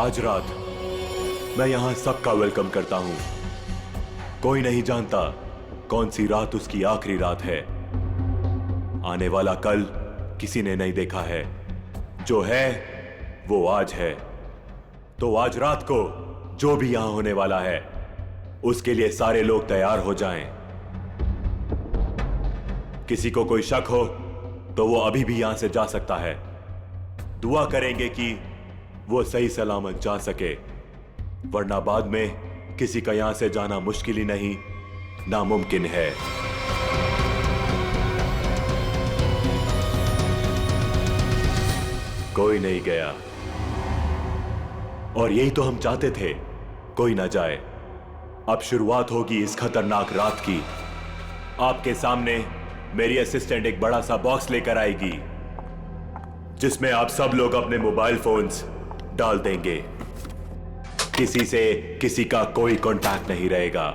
आज रात मैं यहां सबका वेलकम करता हूं। कोई नहीं जानता कौन सी रात उसकी आखिरी रात है। आने वाला कल किसी ने नहीं देखा है, जो है वो आज है। तो आज रात को जो भी यहां होने वाला है उसके लिए सारे लोग तैयार हो जाएं। किसी को कोई शक हो तो वो अभी भी यहां से जा सकता है। दुआ करेंगे कि वो सही सलामत जा सके, वरना बाद में किसी का यहां से जाना मुश्किल ही नहीं, नामुमकिन है। कोई नहीं गया और यही तो हम चाहते थे, कोई ना जाए। अब शुरुआत होगी इस खतरनाक रात की। आपके सामने मेरी असिस्टेंट एक बड़ा सा बॉक्स लेकर आएगी जिसमें आप सब लोग अपने मोबाइल फोन्स डाल देंगे। किसी से किसी का कोई कांटेक्ट नहीं रहेगा।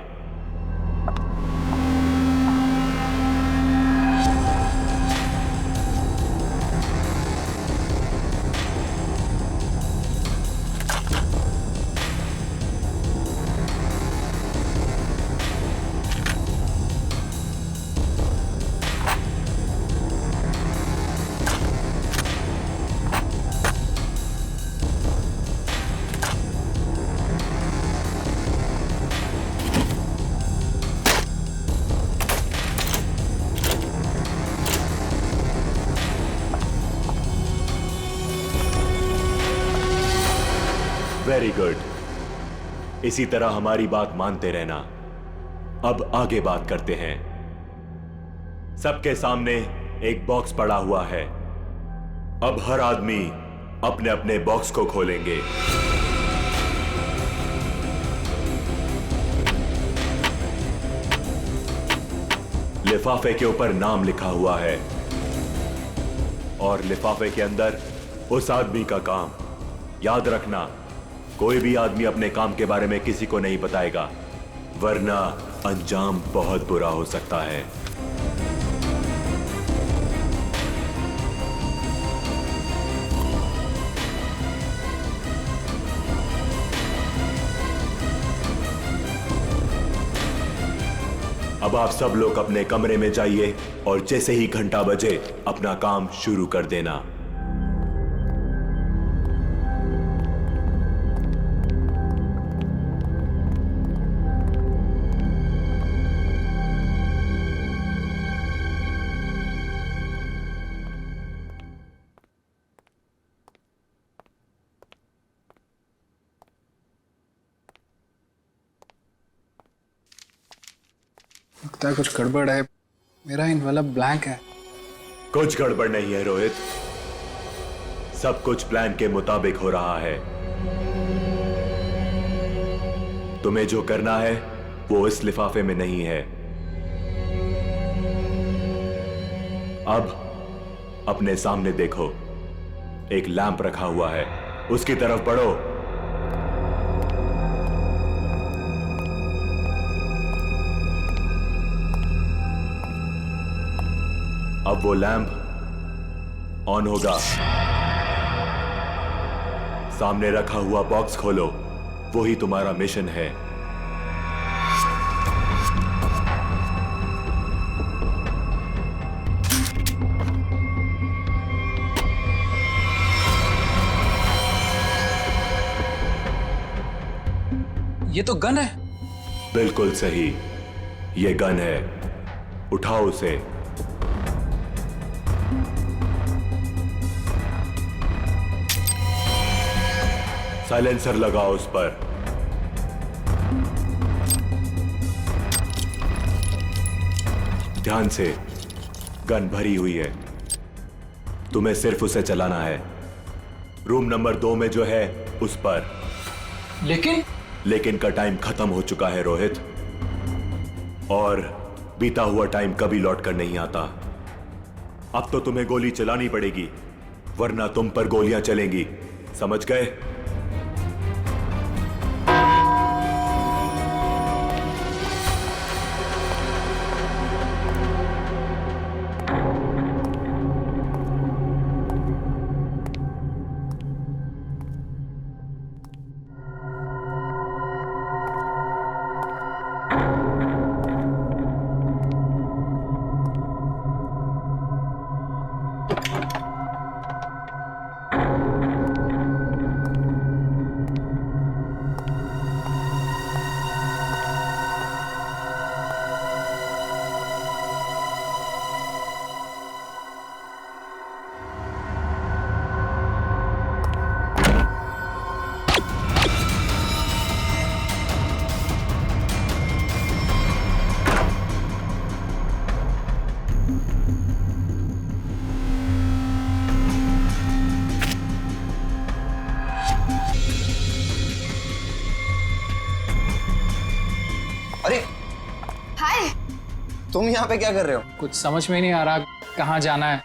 Very good. इसी तरह हमारी बात मानते रहना। अब आगे बात करते हैं। सबके सामने एक बॉक्स पड़ा हुआ है। अब हर आदमी अपने अपने बॉक्स को खोलेंगे। लिफाफे के ऊपर नाम लिखा हुआ है और लिफाफे के अंदर उस आदमी का काम। याद रखना, कोई भी आदमी अपने काम के बारे में किसी को नहीं बताएगा, वरना अंजाम बहुत बुरा हो सकता है। अब आप सब लोग अपने कमरे में जाइए और जैसे ही घंटा बजे अपना काम शुरू कर देना। लगता है कुछ गड़बड़ है। मेरा इनवेलप ब्लैंक है। कुछ गड़बड़ नहीं है रोहित, सब कुछ प्लान के मुताबिक हो रहा है। तुम्हें जो करना है वो इस लिफाफे में नहीं है। अब अपने सामने देखो, एक लैंप रखा हुआ है, उसकी तरफ बढ़ो। अब वो लैंप ऑन होगा। सामने रखा हुआ बॉक्स खोलो, वही तुम्हारा मिशन है। ये तो गन है। बिल्कुल सही, ये गन है। उठाओ उसे। साइलेंसर लगाओ उस पर। ध्यान से, गन भरी हुई है, तुम्हें सिर्फ उसे चलाना है। रूम नंबर 2 में जो है उस पर। लेकिन का टाइम खत्म हो चुका है रोहित, और बीता हुआ टाइम कभी लौट कर नहीं आता। अब तो तुम्हें गोली चलानी पड़ेगी, वरना तुम पर गोलियां चलेंगी, समझ गए? तुम यहाँ पे क्या कर रहे हो? कुछ समझ में नहीं आ रहा कहाँ जाना है।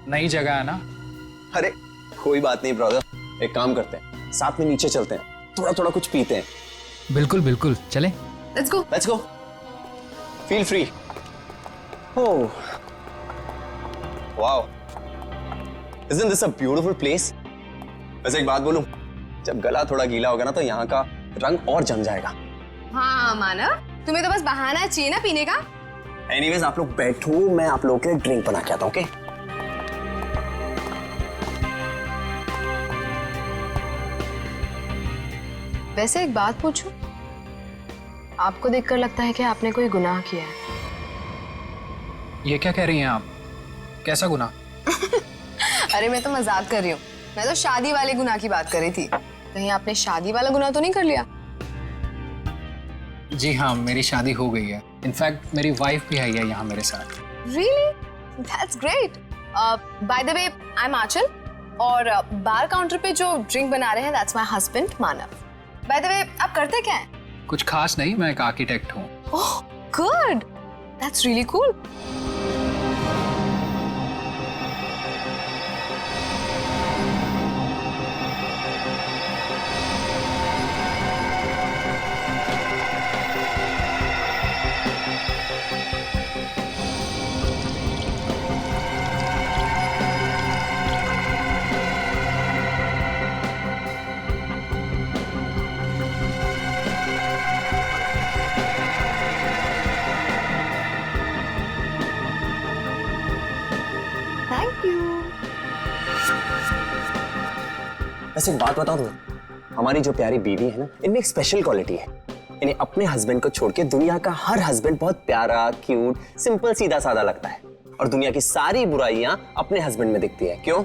नई जगह है ना। अरे कोई बात नहीं ब्रदर, एक काम करते हैं, साथ में नीचे चलते हैं, थोड़ा थोड़ा कुछ पीते हैं। बिल्कुल बिल्कुल, चले। Let's go. Feel free. Oh wow, isn't this a beautiful place? वैसे एक बात बोलूं, जब गला थोड़ा गीला होगा ना तो यहाँ का रंग और जम जाएगा। हाँ मानव, तुम्हें तो बस बहाना चाहिए ना पीने का। एनीवेज आप लोग बैठो, मैं आप लोगों के लिए ड्रिंक बना के आता हूँ। ओके वैसे एक बात पूछूं, आपको देखकर लगता है कि आपने कोई गुनाह किया है। ये क्या कह रही हैं आप? कैसा गुनाह? अरे मैं तो मजाक कर रही हूँ, मैं तो शादी वाले गुनाह की बात कर रही थी। कहीं आपने शादी वाला गुनाह तो नहीं कर लिया? जी हाँ, मेरी शादी हो गई है। इनफैक्ट मेरी वाइफ भी आई है यहाँ मेरे साथ। Really? That's great. By the way, I'm आंचल और बार काउंटर पे जो ड्रिंक बना रहे हैं that's my husband Manav. By the way, आप करते क्या हैं? कुछ खास नहीं, मैं एक आर्किटेक्ट हूँ। Oh, good. That's really cool. Thank you. वैसे एक बात बताऊं तुम्हें, हमारी जो प्यारी बीवी है ना, इनमें एक स्पेशल क्वालिटी है। इन्हें अपने हस्बैंड को छोड़ के दुनिया का हर हस्बैंड बहुत प्यारा, क्यूट, सिंपल, सीधा साधा लगता है और दुनिया की सारी बुराइयां अपने हस्बैंड में दिखती है। क्यों?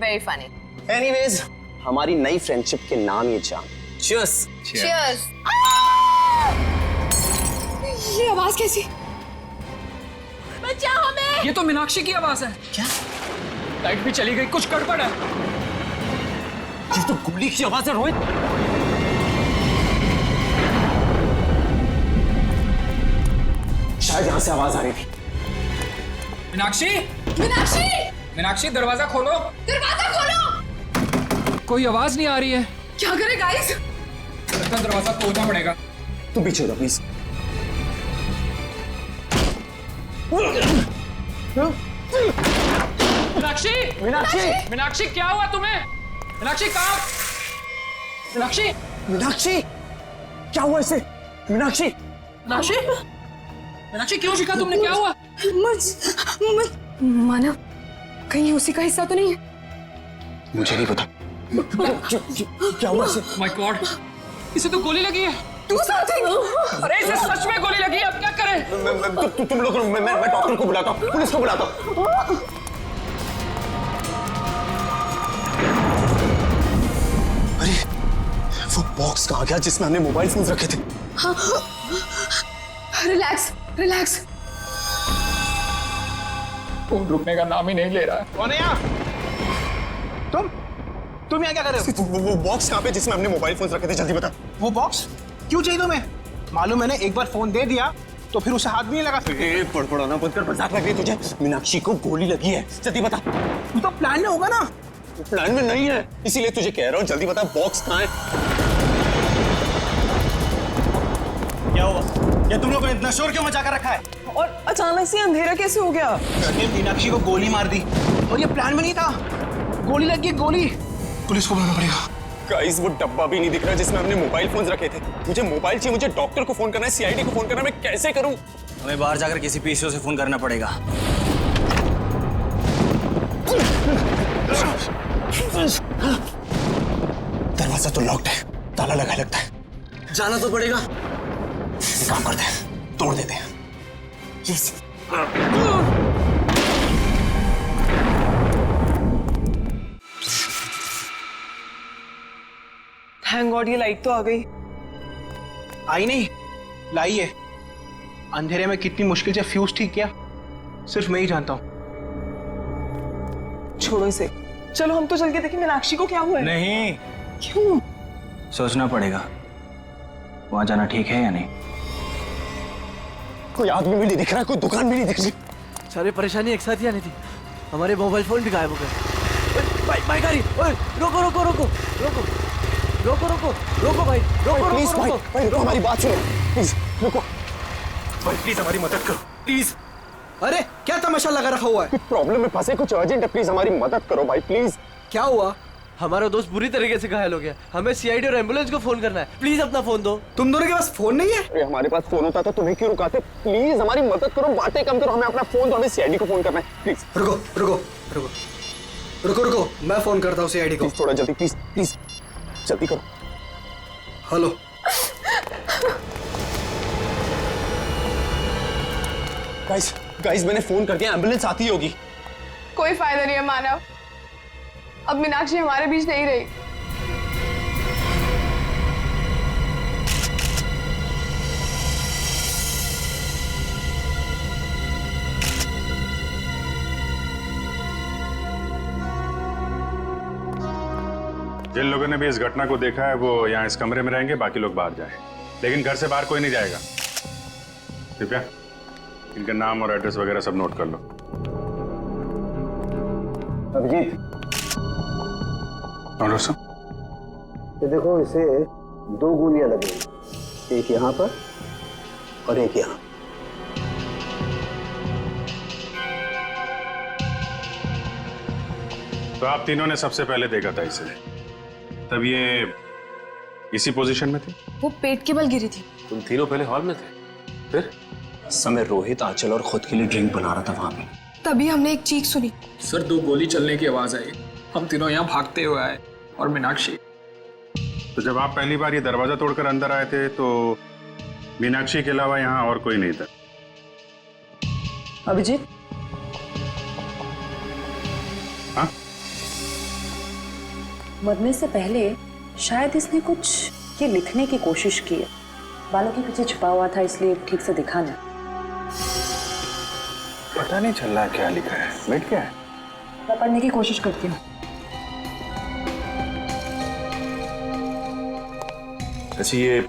Very funny. एनीवेज, हमारी नई फ्रेंडशिप के नाम ये जाम। Cheers. Cheers. ये आवाज कैसी? बचाओ हमें! ये तो मीनाक्षी की आवाज है। क्या? लाइट भी चली गई, कुछ गड़बड़ है। ये तो गोली की आवाज है रोहित। शायद यहां से आवाज आ रही थी। मीनाक्षी! मीनाक्षी! मीनाक्षी, दरवाजा खोलो। दरवाजा खोलो! कोई आवाज नहीं आ रही है। क्या करे गाइस? लगता है दरवाजा तोड़ना पड़ेगा। तुम पीछे हो प्लीज। मीनाक्षी! मीनाक्षी! मीनाक्षी, क्या हुआ तुम्हें? मीनाक्षी कहाँ? मीनाक्षी! मीनाक्षी! क्या हुआ इसे? मीनाक्षी! मीनाक्षी! मीनाक्षी, क्यों शिका तुमने? क्या हुआ? मानव, कहीं उसी का हिस्सा तो नहीं है? मुझे नहीं पता। क्या हुआ इसे? माय गॉड, इसे तो गोली लगी है। Do something! अरे इसे सच में गोली लगी है, अब क्या करें? तुम लोग, मैं डॉक्टर को बुलाता हूँ, पुलिस को बुलाता हूँ। अरे वो बॉक्स कहाँ गया जिसमें हमने मोबाइल फोन रखे थे? Relax, relax. फोन रुकने का नाम ही नहीं ले रहा है। कौन है यहाँ? तुम यहाँ क्या कर रहे हो? वो बॉक्स कहाँ पे जिसमें हमने मोबाइल फोन रखे थे? जल्दी बता। वो बॉक्स क्यों चाहिए तुम्हें? मालूम मैंने एक बार फोन दे दिया तो फिर उसे हाथ भी नहीं लगा सकते। पड़पड़ाना बंद कर, मजाक लग रही है तुझे। मीनाक्षी को गोली लगी है, जल्दी बता। तू तो प्लान में होगा ना। प्लान में नहीं है, इसीलिए तुझे कह रहा हूँ, जल्दी बता बॉक्स कहाँ है? क्या हुआ? क्या तुम लोगों ने इतना शोर क्यों मचा कर रखा है? और अचानक से अंधेरा कैसे हो गया? मीनाक्षी को गोली मार दी और ये प्लान में नहीं था। गोली लग गई, गोली। पुलिस को बुलाना पड़ेगा। गाइस, वो डब्बा भी नहीं दिख रहा जिसमें हमने मोबाइल फोन रखे थे। मुझे मोबाइल चाहिए, मुझे डॉक्टर को फोन करना है, सीआईडी को फोन करना है, मैं कैसे करूं? हमें बाहर जाकर किसी पीसीओ से फोन करना पड़ेगा। दरवाजा तो लॉक्ड है, ताला लगा लगता है। जाना तो पड़ेगा। एक काम करते हैं, तोड़ देते हैं। यस। थैंक गॉड ये लाइट तो आ गई। आई नहीं, लाई है। अंधेरे में कितनी मुश्किल से फ्यूज ठीक किया, सिर्फ मैं ही जानता हूँ। छोड़ो इसे, चलो हम तो चल के देखें मीनाक्षी को क्या हुआ है। नहीं, क्यों? सोचना पड़ेगा वहां जाना ठीक है या नहीं। कोई आदमी भी नहीं दिख रहा है, कोई दुकान भी नहीं दिख रही। सारी परेशानी एक साथ ही आनी थी। हमारे मोबाइल फोन भी गायब हो गए। भाई गाड़ी, ओए रोको रोको रोको रोको रोको रोको रोको भाई, रोको प्लीज रोको भाई, रोको। भाई रुको, हमारी बात सुनो प्लीज, रुको। भाई प्लीज हमारी मदद करो प्लीज। अरे क्या तमाशा लगा रखा हुआ है? कुछ प्रॉब्लम में फंसे, कुछ अर्जेंट है, प्लीज हमारी मदद करो भाई प्लीज। क्या हुआ? हमारा दोस्त बुरी तरीके से घायल हो गया, हमें सीआईडी और एम्बुलेंस को फोन करना है। प्लीज अपना फोन दो। तुम दोनों के पास फोन नहीं है? अरे हमारे पास फोन होता तो तुम्हें क्यों रुकाते? प्लीज हमारी मदद करो, बातें कम करो, हमें अपना फोन दो, हमें सीआईडी को फोन करना है प्लीज। रुको रुको रुको रुको रुको, मैं फोन करता हूँ सीआईडी को। प्लीज थोड़ा जल्दी, प्लीज प्लीज जल्दी करो। हेलो। गाइस गाइस मैंने फोन कर दिया, एम्बुलेंस आती होगी। कोई फायदा नहीं है मानव, अब मीनाक्षी हमारे बीच नहीं रही। जिन लोगों ने भी इस घटना को देखा है वो यहाँ इस कमरे में रहेंगे, बाकी लोग बाहर जाएं। लेकिन घर से बाहर कोई नहीं जाएगा। कृपया इनका नाम और एड्रेस वगैरह सब नोट कर लो। अभिजीत, और सब ये देखो, इसे 2 गोलियां लगी, एक यहाँ पर और एक यहाँ। तो आप तीनों ने सबसे पहले देखा था इसे, तब ये इसी पोजीशन में थी? वो पेट के बल गिरी थी। तुम तीनों पहले हॉल में थे, फिर? समय रोहित, आंचल और खुद के लिए ड्रिंक बना रहा था वहां पे। तभी हमने एक चीख सुनी। सर 2 गोली चलने की आवाज आई, हम तीनों यहाँ भागते हुए आए और मीनाक्षी। तो जब आप पहली बार ये दरवाजा तोड़कर अंदर आए थे तो मीनाक्षी के अलावा यहाँ और कोई नहीं था? अभिजीत, हाँ? मरने से पहले शायद इसने कुछ ये लिखने की कोशिश की है। बालों के पीछे छुपा हुआ था इसलिए ठीक से दिखा नहीं। पता नहीं चल रहा क्या लिखा है। बैठ क्या है? मैं पढ़ने की कोशिश करती हूँ। अच्छा, ये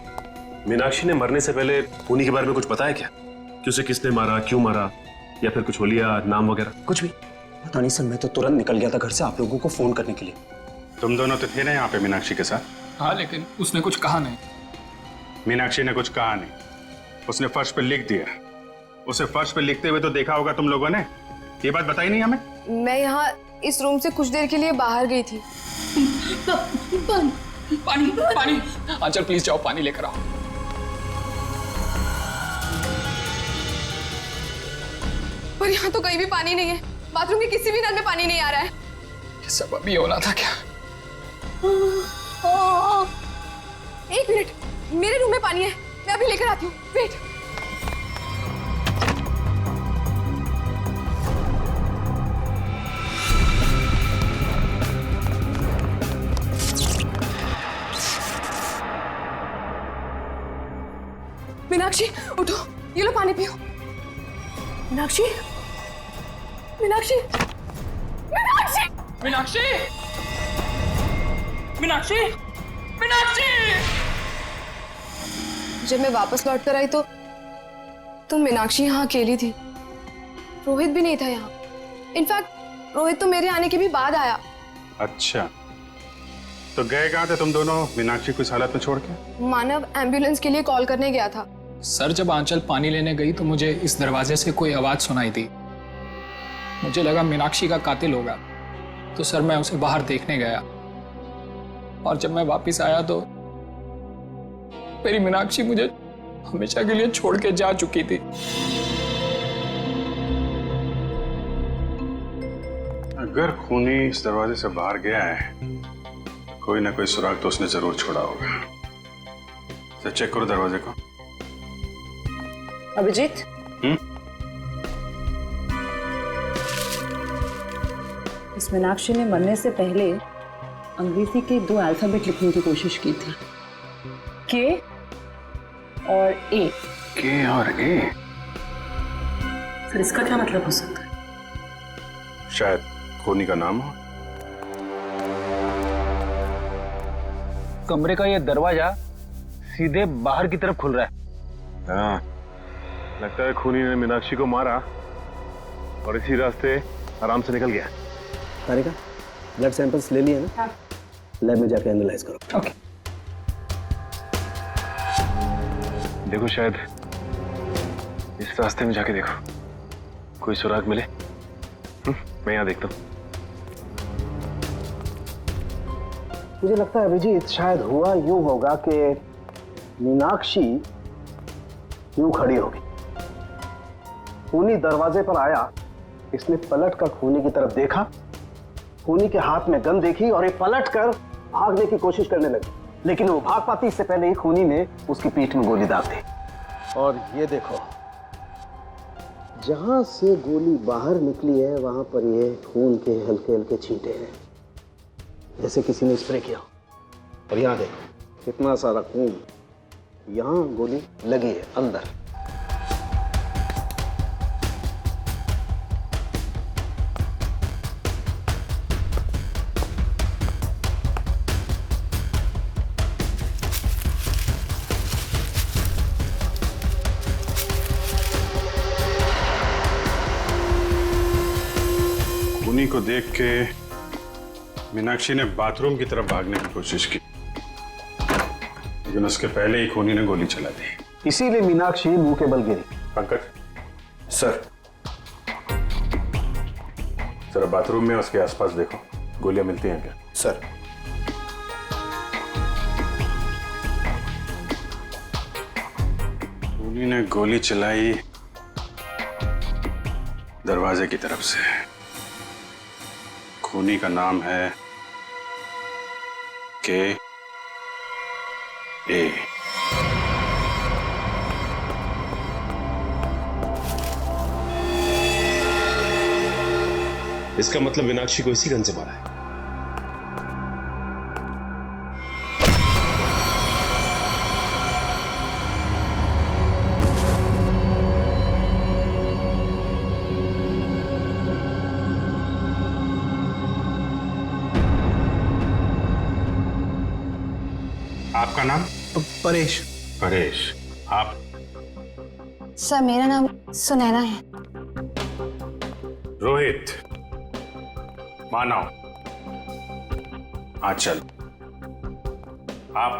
मीनाक्षी ने मरने से पहले खूनी के बारे में कुछ बताया क्या? कि उसे किसने मारा, क्यों मारा, या फिर कुछ होलिया, नाम वगैरह? कुछ भी पता नहीं सर, मैं तो तुरंत निकल गया था घर से आप लोगों को फोन करने के लिए। तुम दोनों तो थे ना यहाँ पे मीनाक्षी के साथ? हाँ, लेकिन उसने कुछ कहा नहीं। मीनाक्षी ने कुछ कहा नहीं, उसने फर्श पे लिख दिया। उसे फर्श पे लिखते हुए तो देखा होगा तुम लोगों ने, ये बात बताई नहीं हमें? मैं यहाँ इस रूम से कुछ देर के लिए बाहर गई थी। पानी पानी, आंचल प्लीज जाओ पानी लेकर आओ। पर यहाँ तो कहीं भी पानी नहीं है, बाथरूम के किसी भी नल में पानी नहीं आ रहा है। ये सब अभी होना था क्या? एक मिनट, मेरे रूम में पानी है, मैं अभी लेकर आती हूँ। वेट। मीनाक्षी उठो, ये लो पानी पियो। मीनाक्षी, मीनाक्षी, मीनाक्षी, मीनाक्षी, मीनाक्षी, मीनाक्षी। जब मैं वापस लौट कर आई तो मीनाक्षी यहाँ अकेली थी। रोहित भी नहीं था यहाँ। इनफैक्ट रोहित तो मेरे आने के भी बाद आया। अच्छा, तो गए कहाँ थे तुम दोनों मीनाक्षी को इस हालत में छोड़ के? मानव एम्बुलेंस के लिए कॉल करने गया था। सर जब आंचल पानी लेने गई तो मुझे इस दरवाजे से कोई आवाज सुनाई दी। मुझे लगा मीनाक्षी का कातिल होगा, तो सर मैं उसे बाहर देखने गया। और जब मैं वापस आया तो मेरी मीनाक्षी मुझे हमेशा के लिए छोड़ के जा चुकी थी। अगर खूनी इस दरवाजे से बाहर गया है, कोई ना कोई सुराग तो उसने जरूर छोड़ा होगा। तो चेक करो दरवाजे को। अभिजीत, इस मीनाक्षी ने मरने से पहले अंग्रेजी के 2 अल्फाबेट लिखने की कोशिश की थी, के और ए। के और ए? सर इसका क्या मतलब हो सकता है? शायद खूनी का नाम हो। कमरे का ये दरवाजा सीधे बाहर की तरफ खुल रहा है। हाँ, लगता है खूनी ने मीनाक्षी को मारा और इसी रास्ते आराम से निकल गया। तारिका, ब्लड सैंपल्स ले लिए ना? लैब में जाके एनालाइज करो। ओके। देखो शायद इस रास्ते में जाके देखो, कोई सुराग मिले। मैं यहाँ देखता हूँ। मुझे लगता है अभिजीत शायद हुआ यूं होगा कि मीनाक्षी यूं खड़ी होगी, खूनी दरवाजे पर आया, इसने पलट कर खूनी की तरफ देखा, खूनी के हाथ में गन देखी और ये पलट कर भागने की कोशिश करने लगी, लेकिन वो भाग पाती इससे पहले ही खूनी ने उसकी पीठ में गोली दाग दी। और ये देखो, जहां से गोली बाहर निकली है वहां पर ये खून के हल्के हल्के छींटे हैं, जैसे किसी ने स्प्रे किया। और यहाँ देखो कितना सारा खून, यहाँ गोली लगी है अंदर। खूनी को देख के मीनाक्षी ने बाथरूम की तरफ भागने की कोशिश की, लेकिन उसके पहले ही खूनी ने गोली चला दी। इसीलिए मीनाक्षी मुंह के बल गिरी। पंकज सर, जरा बाथरूम में उसके आसपास देखो, गोलियां मिलती हैं क्या? सर। खूनी ने गोली चलाई दरवाजे की तरफ से। खूनी का नाम है के ए। इसका मतलब मीनाक्षी को इसी गन से मारा है। आपका नाम? परेश। परेश। आप? सर मेरा नाम सुनैना है। रोहित, मानव, आंचल। आप?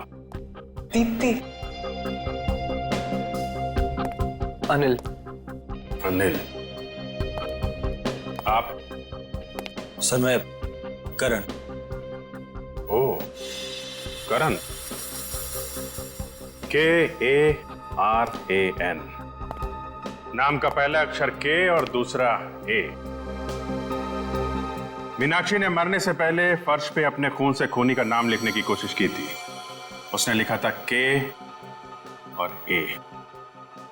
दीप्ति। अनिल। अनिल। आप? सर मैं करण। ओ, करण। KARAN। नाम का पहला अक्षर के और दूसरा ए। मीनाक्षी ने मरने से पहले फर्श पे अपने खून से खूनी का नाम लिखने की कोशिश की थी। उसने लिखा था के और ए।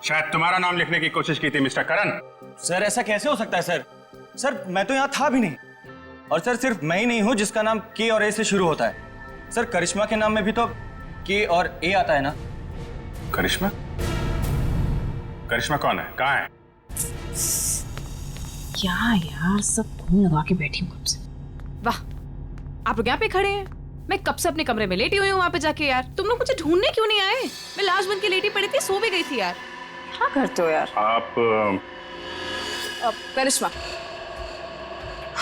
शायद तुम्हारा नाम लिखने की कोशिश की थी मिस्टर करण। सर ऐसा कैसे हो सकता है सर? सर मैं तो यहाँ था भी नहीं। और सर सिर्फ मैं ही नहीं हूँ जिसका नाम के और ए से शुरू होता है। सर करिश्मा के नाम में भी तो के और ए आता है ना? करिश्मा? करिश्मा कौन है? कहाँ है? क्या यार, सब खून लगा के बैठी हूँ कब से। वाह, आप लोग यहाँ पे खड़े हैं, मैं कब से अपने कमरे में लेटी हुई हूँ वहाँ पे जाके। यार तुम लोग मुझे ढूंढने क्यों नहीं आए? मैं लाश बन के लेटी पड़ी थी, सो भी गई थी यार। क्या करते हो यार आप? करिश्मा,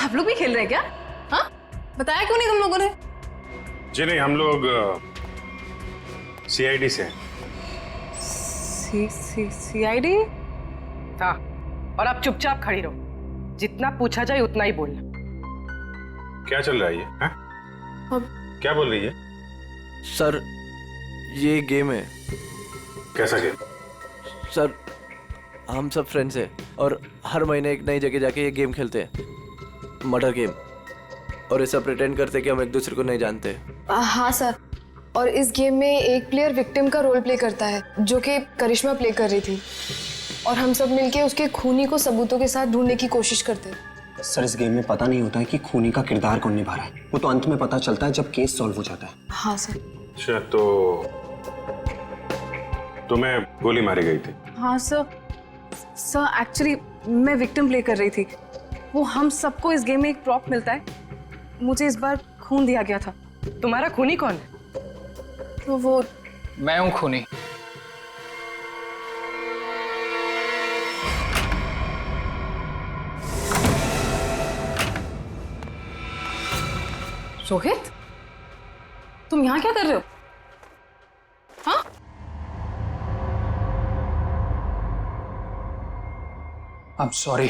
आप लोग भी खेल रहे हैं क्या? हाँ, बताया क्यों नहीं तुम लोगों ने? जी नहीं, हम लोग CID से हैं। CID? हाँ, और आप चुपचाप खड़ी रहो, जितना पूछा जाए उतना ही बोलना। क्या चल रहा है ये? हैं? क्या बोल रही है? सर ये गेम है। कैसा गेम? सर हम सब फ्रेंड्स हैं और हर महीने एक नई जगह जाके ये गेम खेलते हैं, मर्डर गेम। और ऐसा प्रिटेंड करते हैं कि हम एक दूसरे को नहीं जानते। हाँ सर, और इस गेम में एक प्लेयर विक्टिम का रोल प्ले करता है, जो कि करिश्मा प्ले कर रही थी, और हम सब मिलके उसके खूनी को सबूतों के साथ ढूंढने की कोशिश करते हैं। सर इस गेम में पता नहीं होता है कि खूनी का किरदार कौन निभा रहा है, वो तो अंत में पता चलता है जब केस सॉल्व हो जाता है। हाँ सर। अच्छा, तो तुम्हें गोली मारी गई थी? हाँ सर, एक्चुअली मैं विक्टिम प्ले कर रही थी। वो हम सबको इस गेम में एक प्रॉप मिलता है, मुझे इस बार खून दिया गया था। तुम्हारा खूनी कौन है? मैं हूं खूनी। रोहित, तुम यहाँ क्या कर रहे हो? हाँ? I'm sorry.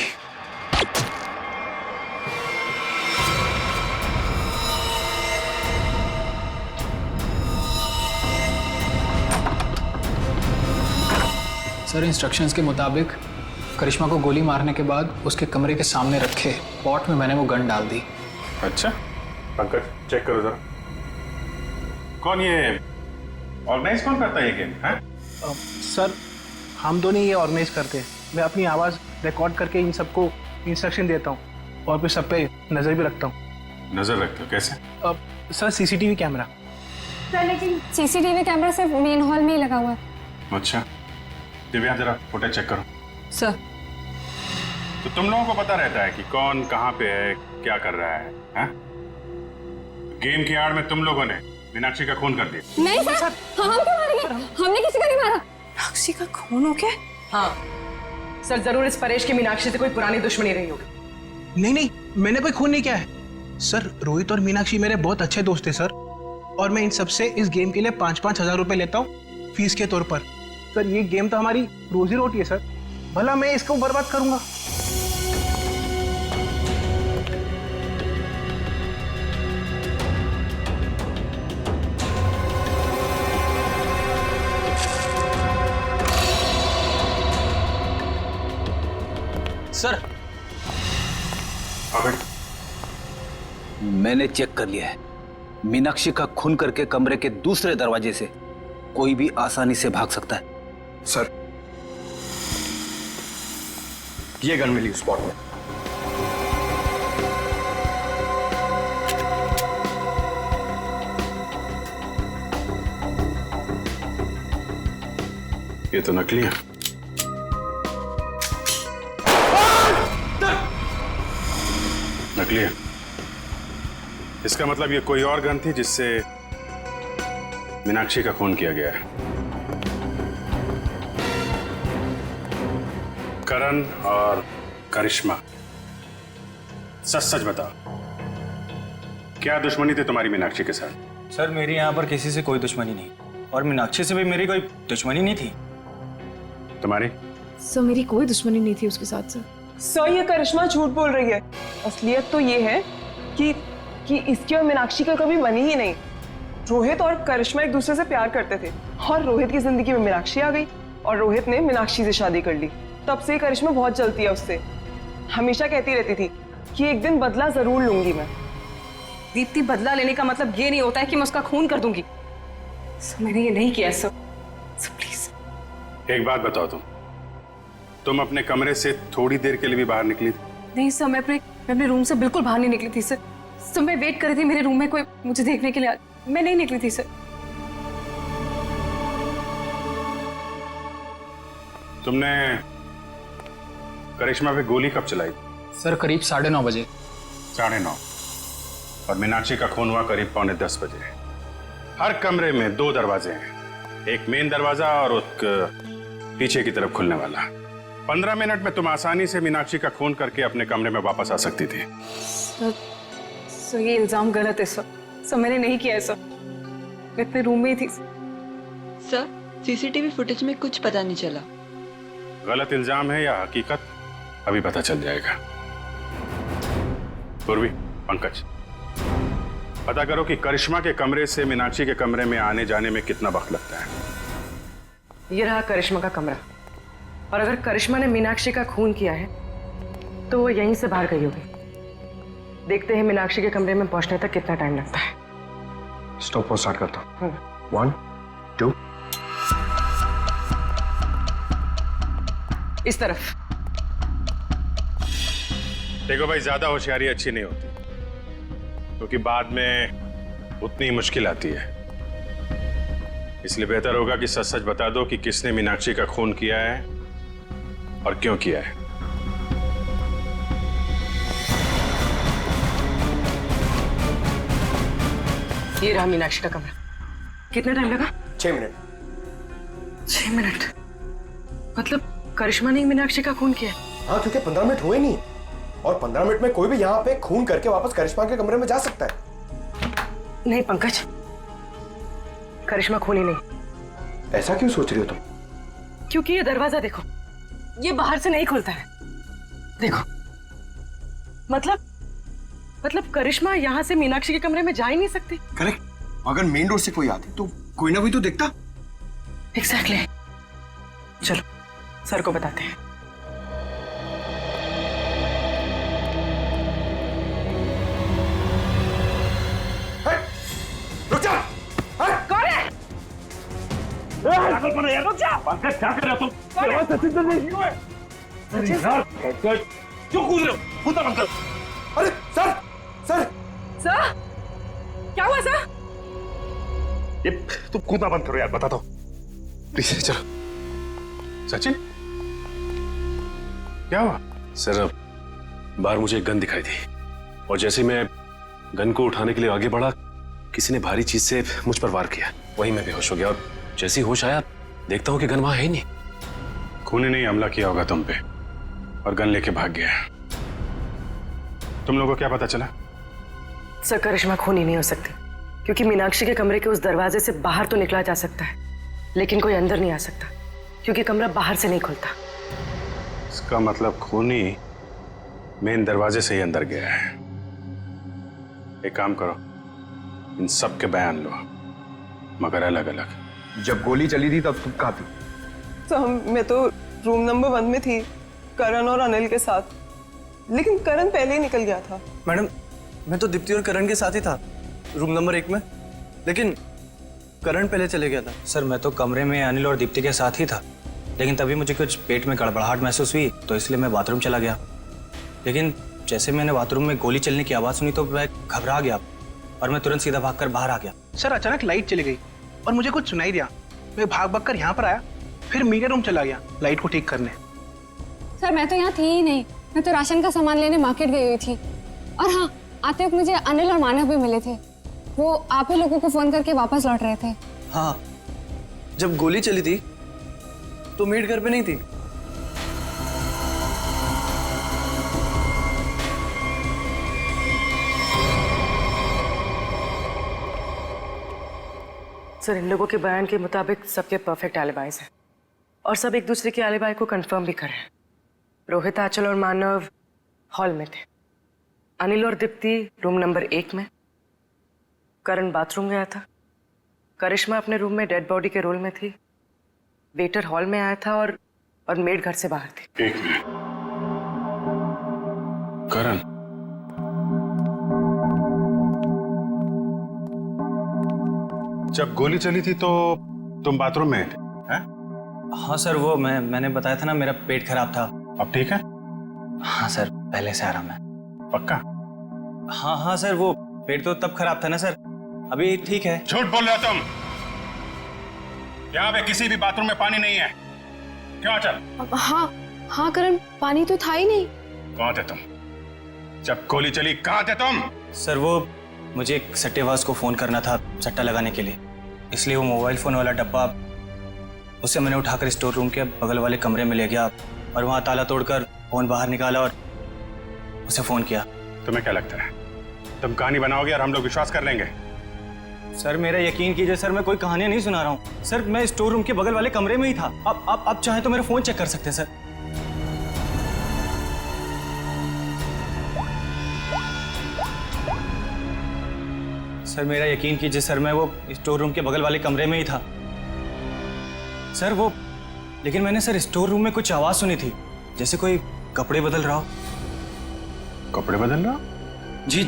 सर, इंस्ट्रक्शंस के मुताबिक करिश्मा को गोली मारने के बाद उसके कमरे के सामने रखे पॉट में मैंने वो गन डाल दी। अच्छा पंकज, चेक करो जरा। कौन ये ऑर्गेनाइज कौन करता है ये गेम है? सर, हम दोनों ये ऑर्गेनाइज करते हैं। मैं अपनी आवाज़ रिकॉर्ड करके इन सबको इंस्ट्रक्शन देता हूँ और फिर सब पे नज़र भी रखता हूँ। नजर रखते हो कैसे? Sir, CCTV camera. सर लेकिन सीसीटीवी कैमरा सिर्फ मेन हॉल में ही लगा हुआ है। अच्छा दिव्या, जरा फुटेज चेक करो। सर, तो तुम लोगों को पता रहता है कि कौन कहाँ पे है, क्या कर रहा है, हा? गेम की आड़ में तुम लोगों ने मीनाक्षी का खून कर दिया। नहीं सर, हम क्यों मारेंगे? हमने किसी को नहीं मारा। मीनाक्षी का खून हो गया? हाँ सर, जरूर इस परेश की मीनाक्षी से कोई पुरानी दुश्मनी रही होगी। नहीं नहीं, मैंने कोई खून नहीं किया है सर। रोहित और मीनाक्षी मेरे बहुत अच्छे दोस्त हैं सर, और मैं इन सबसे इस गेम के लिए 5-5 हज़ार रुपए लेता हूँ फीस के तौर पर। सर, ये गेम तो हमारी रोजी रोटी है सर, भला मैं इसको बर्बाद करूंगा? सर, मैंने चेक कर लिया है। मीनाक्षी का खून करके कमरे के दूसरे दरवाजे से कोई भी आसानी से भाग सकता है। सर, ये गन मिली उस स्पॉट में। ये तो नकली है। नकली है, इसका मतलब ये कोई और गन थी जिससे मीनाक्षी का खून किया गया है। करण और करिश्मा, सच सच बताओ, क्या दुश्मनी थी तुम्हारी मीनाक्षी के साथ? सर मेरी यहाँ पर किसी से कोई दुश्मनी नहीं, और मीनाक्षी से भी मेरी कोई दुश्मनी नहीं थी। तुम्हारी? सर, मेरी कोई दुश्मनी नहीं थी उसके साथ सर। सर, ये करिश्मा झूठ बोल रही है। असलियत तो ये है कि इसकी और मीनाक्षी का कभी बनी ही नहीं। रोहित और करिश्मा एक दूसरे से प्यार करते थे, और रोहित की जिंदगी में मीनाक्षी आ गई और रोहित ने मीनाक्षी से शादी कर ली। तब से करिश्मा बहुत जलती है उससे। हमेशा कहती रहती थी कि एक दिन बदला जरूर लूंगी मैं। दीप्ति, बदला लेने का मतलब ये नहीं होता है कि मैं उसका खून कर दूंगी। सर, मैंने ये नहीं किया सर। Sir please. एक बात बताओ, तुम अपने कमरे से थोड़ी देर के लिए भी बाहर निकली थी? नहीं सर, मैं अपने रूम से बिल्कुल बाहर नहीं निकली थी सर। सर, मैं वेट कर रही थी मेरे रूम में कोई मुझे देखने के लिए। मैं नहीं निकली थी सर। तुमने करिश्मा पे गोली कब चलाई? सर, करीब 9:30 बजे। 9:30, और मीनाक्षी का खून हुआ करीब 9:45 बजे। हर कमरे में 2 दरवाजे हैं, एक मेन दरवाजा और एक पीछे की तरफ खुलने वाला। 15 मिनट में तुम आसानी से मीनाक्षी का खून करके अपने कमरे में वापस आ सकती थी। सर, ये इल्जाम गलत है सर। सर, मैंने नहीं किया है सर। मैं अपने रूम में ही थी सर। सीसीटीवी फुटेज में कुछ पता नहीं चला। गलत इल्जाम है या हकीकत, अभी पता चल जाएगा। पूर्वी, पंकज, पता करो कि करिश्मा के कमरे से मीनाक्षी के कमरे में आने जाने में कितना वक्त लगता है। ये रहा करिश्मा का कमरा, और अगर करिश्मा ने मीनाक्षी का खून किया है तो वो यहीं से बाहर गई होगी। देखते हैं मीनाक्षी के कमरे में पहुंचने तक कितना टाइम लगता है। स्टॉप स्टार्ट करता हूँ। 1 2। इस तरफ। देखो भाई, ज्यादा होशियारी अच्छी नहीं होती, क्योंकि बाद में उतनी मुश्किल आती है। इसलिए बेहतर होगा कि सच सच बता दो कि किसने मीनाक्षी का खून किया है और क्यों किया है। ये रहा मीनाक्षी का कमरा। कितना टाइम लगा? 6 मिनट। 6 मिनट? मतलब करिश्मा ने मीनाक्षी का खून किया? हाँ, क्योंकि 15 मिनट हुए नहीं, और 15 मिनट में कोई भी यहाँ पे खून करके वापस करिश्मा के कमरे में जा सकता है। नहीं पंकज, करिश्मा खूनी नहीं। ऐसा क्यों सोच रही हो तुम? क्योंकि ये दरवाजा देखो, ये बाहर से नहीं खुलता है। देखो, मतलब करिश्मा यहाँ से मीनाक्षी के कमरे में जा ही नहीं सकती। करेक्ट। अगर मेन डोर से कोई आती तो कोई ना कोई तो देखता। एग्जैक्टली। चलो सर को बताते हैं। रुक जा। कौन है? रुक जा। पंकज क्या कर रहे हो तुम? सचिन नहीं है। क्यों कूद रहे हो? कूदा बंद करो। अरे सर, सर क्या हुआ सर? ये तुम कूदना बंद करो यार, बता दो प्लीज। चलो सचिन, क्या हुआ? सर बाहर मुझे एक गन दिखाई दी और जैसे मैं गन को उठाने के लिए आगे बढ़ा, किसी ने भारी चीज से मुझ पर वार किया। वहीं मैं बेहोश हो गया और जैसे ही होश आया देखता हूं कि गन वहां है ही नहीं। खूनी ने हमला किया होगा तुम पे और गन लेके भाग गया। तुम लोगों को क्या पता चला? सर करिश्मा खूनी नहीं हो सकती, क्योंकि मीनाक्षी के कमरे के उस दरवाजे से बाहर तो निकला जा सकता है, लेकिन कोई अंदर नहीं आ सकता, क्योंकि कमरा बाहर से नहीं खुलता। इसका मतलब खूनी मेन दरवाजे से ही अंदर गया है। एक काम करो, इन सब के बयान लो, मगर अलग अलग। जब गोली चली थी तब तुम कहाँ थी? तो मैं तो रूम नंबर 1 में थी, करण और अनिल के साथ, लेकिन करण पहले ही निकल गया था। मैडम, मैं तो दीप्ति और करण के साथ ही था रूम नंबर 1 में, लेकिन करण पहले चले गया था। सर मैं तो कमरे में अनिल और दीप्ति के साथ ही था, लेकिन तभी मुझे कुछ पेट में गड़बड़ाहट महसूस हुई, तो इसलिए मैं बाथरूम चला गया। लेकिन जैसे मैंने बाथरूम में गोली चलने की आवाज़ सुनी तो मैं घबरा गया और मैं तुरंत सीधा भागकर बाहर आ गया। सर अचानक लाइट चली गई और मुझे कुछ सुनाई दिया। मैं भाग कर यहाँ पर आया, फिर मीडिया रूम चला गया लाइट को ठीक करने। सर मैं तो यहाँ थी ही नहीं, मैं तो राशन का सामान लेने मार्केट गई हुई थी। और हाँ, आते वक्त मुझे अनिल और मानव भी मिले थे, वो आप ही लोगों को फोन करके वापस लौट रहे थे। हाँ, जब गोली चली थी तो मेड घर पे नहीं थी। सर इन लोगों के बयान के मुताबिक सबके परफेक्ट एलिबाइज हैं और सब एक दूसरे के एलिबाई को कंफर्म भी कर रहे हैं। रोहित, आंचल और मानव हॉल में थे, अनिल और दीप्ति रूम नंबर 1 में, करण बाथरूम गया था, करिश्मा अपने रूम में डेड बॉडी के रोल में थी, वेटर हॉल में आया था और मेड घर से बाहर थी। एक मिनट, करण, जब गोली चली थी तो तुम बाथरूम में थे? हैं? हाँ सर, वो मैंने बताया था ना, मेरा पेट खराब था। अब ठीक है? हाँ सर, पहले से आराम है। पक्का? हाँ सर, वो पेट तो तब खराब था ना सर, अभी ठीक है। झूठ बोल रहे हो तुम। यहाँ पे किसी भी बाथरूम में पानी नहीं है। क्यों आंचल? हाँ करण, पानी तो था ही नहीं। कहाँ थे तुम जब गोली चली? कहाँ थे तुम? सर वो मुझे एक सट्टेबाज को फोन करना था सट्टा लगाने के लिए, इसलिए वो मोबाइल फोन वाला डब्बा उसे मैंने उठाकर स्टोर रूम के बगल वाले कमरे में ले गया और वहां ताला तोड़कर फोन बाहर निकाला और उसे फोन किया। तुम्हें क्या लगता है तुम कहानी बनाओगे और हम लोग विश्वास कर लेंगे? सर मेरा यकीन कीजिए सर, मैं कोई कहानियां नहीं सुना रहा हूँ सर, मैं स्टोर रूम के बगल वाले कमरे में ही था। आप चाहें तो मेरा फोन चेक कर सकते हैं सर। सर मेरा यकीन कीजिए सर, मैं वो स्टोर रूम के बगल वाले कमरे में ही था सर। वो लेकिन मैंने सर स्टोर रूम में कुछ आवाज सुनी थी, जैसे कोई कपड़े बदल रहा हो। कपड़े बदल रहा? जी।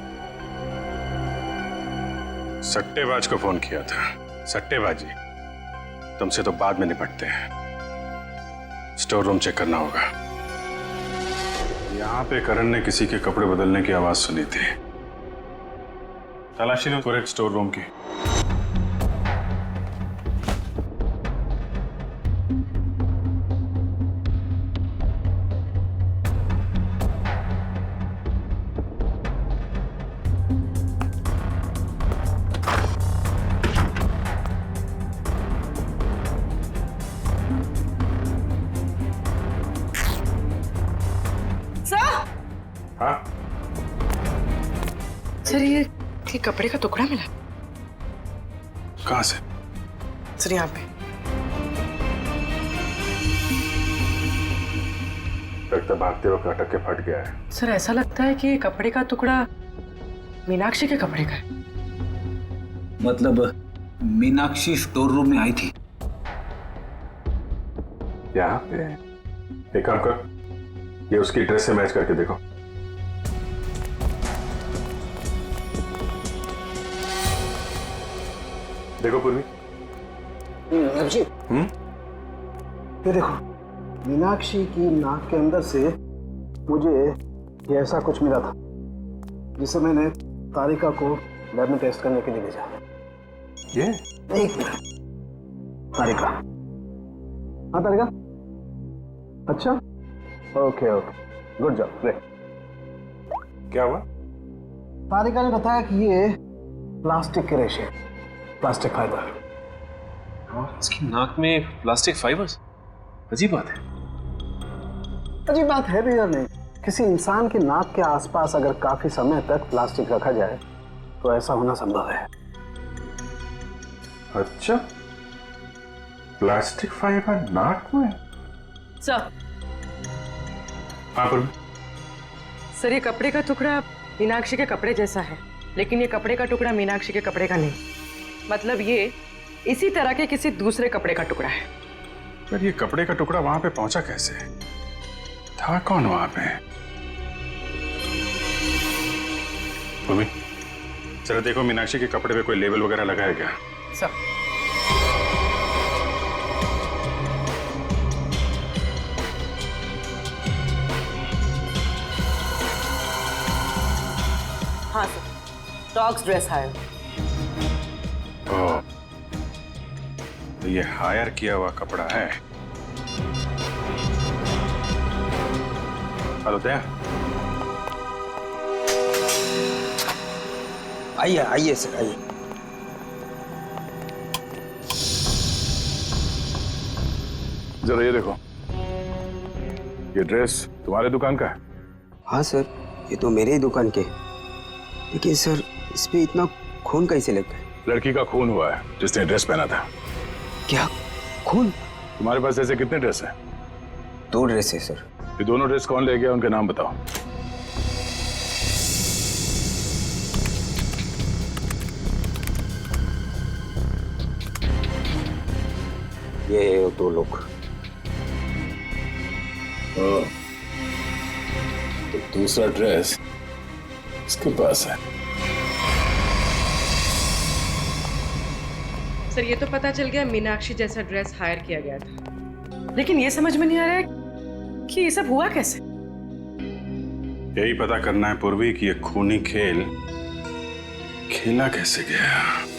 सट्टेबाज को फोन किया था। सट्टेबाजी तुमसे तो बाद में निपटते हैं, स्टोर रूम चेक करना होगा। यहाँ पे करण ने किसी के कपड़े बदलने की आवाज सुनी थी। तलाशी लो पूरे स्टोर रूम की। सर ये कपड़े का टुकड़ा मिला? कहाँ से? सर यहाँ पे। लगता भागते वक्त अटक के फट गया है। सर ऐसा लगता है कि ये कपड़े का टुकड़ा मीनाक्षी के कपड़े का है। मतलब मीनाक्षी स्टोर रूम में आई थी? यहाँ पे एक काम कर, ये उसकी ड्रेस से मैच करके देखो। देखो पूर्वी। अभिजीत, ये देखो, मीनाक्षी की नाक के अंदर से मुझे ये ऐसा कुछ मिला था जिसे मैंने तारिका को लैब में टेस्ट करने के लिए भेजा। ये एक मिनट, तारिका। हाँ तारिका, अच्छा, okay okay, good job, great. क्या हुआ? तारिका ने बताया कि ये प्लास्टिक के रेशे, प्लास्टिक फाइबर। इसकी नाक में प्लास्टिक फाइबर्स? अजीब बात है। अजीब बात है भी या नहीं, किसी इंसान की नाक के आसपास अगर काफी समय तक प्लास्टिक रखा जाए तो ऐसा होना संभव है। अच्छा, प्लास्टिक फाइबर नाक में? सर। हाँ पूर्वी। सर ये कपड़े का टुकड़ा मीनाक्षी के कपड़े जैसा है, लेकिन ये कपड़े का टुकड़ा मीनाक्षी के कपड़े का नहीं। मतलब ये इसी तरह के किसी दूसरे कपड़े का टुकड़ा है। पर ये कपड़े का टुकड़ा वहां पे पहुंचा कैसे? था कौन वहां पे? पूर्वी, चलो देखो मीनाक्षी के कपड़े पे कोई लेबल वगैरह लगा है क्या? सर। हाँ सर, डॉग्स ड्रेस हायर। ओह, तो ये हायर किया हुआ कपड़ा है। हेलो दया। आइए आइए सर, आइए। जरा ये देखो, ये ड्रेस तुम्हारे दुकान का है? हाँ सर, ये तो मेरे ही दुकान के। लेकिन सर इस पे इतना खून कैसे लग गया? लड़की का खून हुआ है जिसने ड्रेस पहना था। क्या खून? तुम्हारे पास ऐसे कितने ड्रेस हैं? 2 ड्रेस है सर। ये दोनों ड्रेस कौन ले गया, उनके नाम बताओ। ये 2 लोग। तो दूसरा ड्रेस इसके पास है। सर ये तो पता चल गया मीनाक्षी जैसा ड्रेस हायर किया गया था, लेकिन ये समझ में नहीं आ रहा है कि ये सब हुआ कैसे। यही पता करना है पूर्वी कि ये खूनी खेल खेला कैसे गया।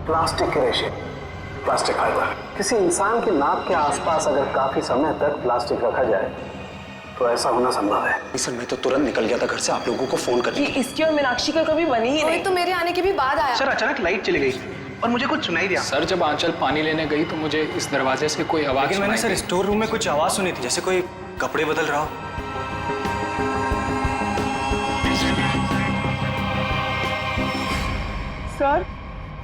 प्लास्टिक के रेशे, प्लास्टिक फाइबर। किसी इंसान की नाक के आसपास अगर काफी समय तक प्लास्टिक रखा जाए तो ऐसा होना संभव है। सर मैं तो तुरंत निकल गया था घर से आप लोगों को फोन करने। इसकी और मीनाक्षी का कभी बनी ही नहीं। तो मेरे आने के भी बाद आया। सर अचानक लाइट चली गई और मुझे कुछ सुनाई दिया। सर जब आंचल पानी लेने गई तो मुझे इस दरवाजे से कोई आवाज लेकिन मैंने सर स्टोर रूम में कुछ आवाज सुनी थी, जैसे कोई कपड़े बदल रहा हो। सर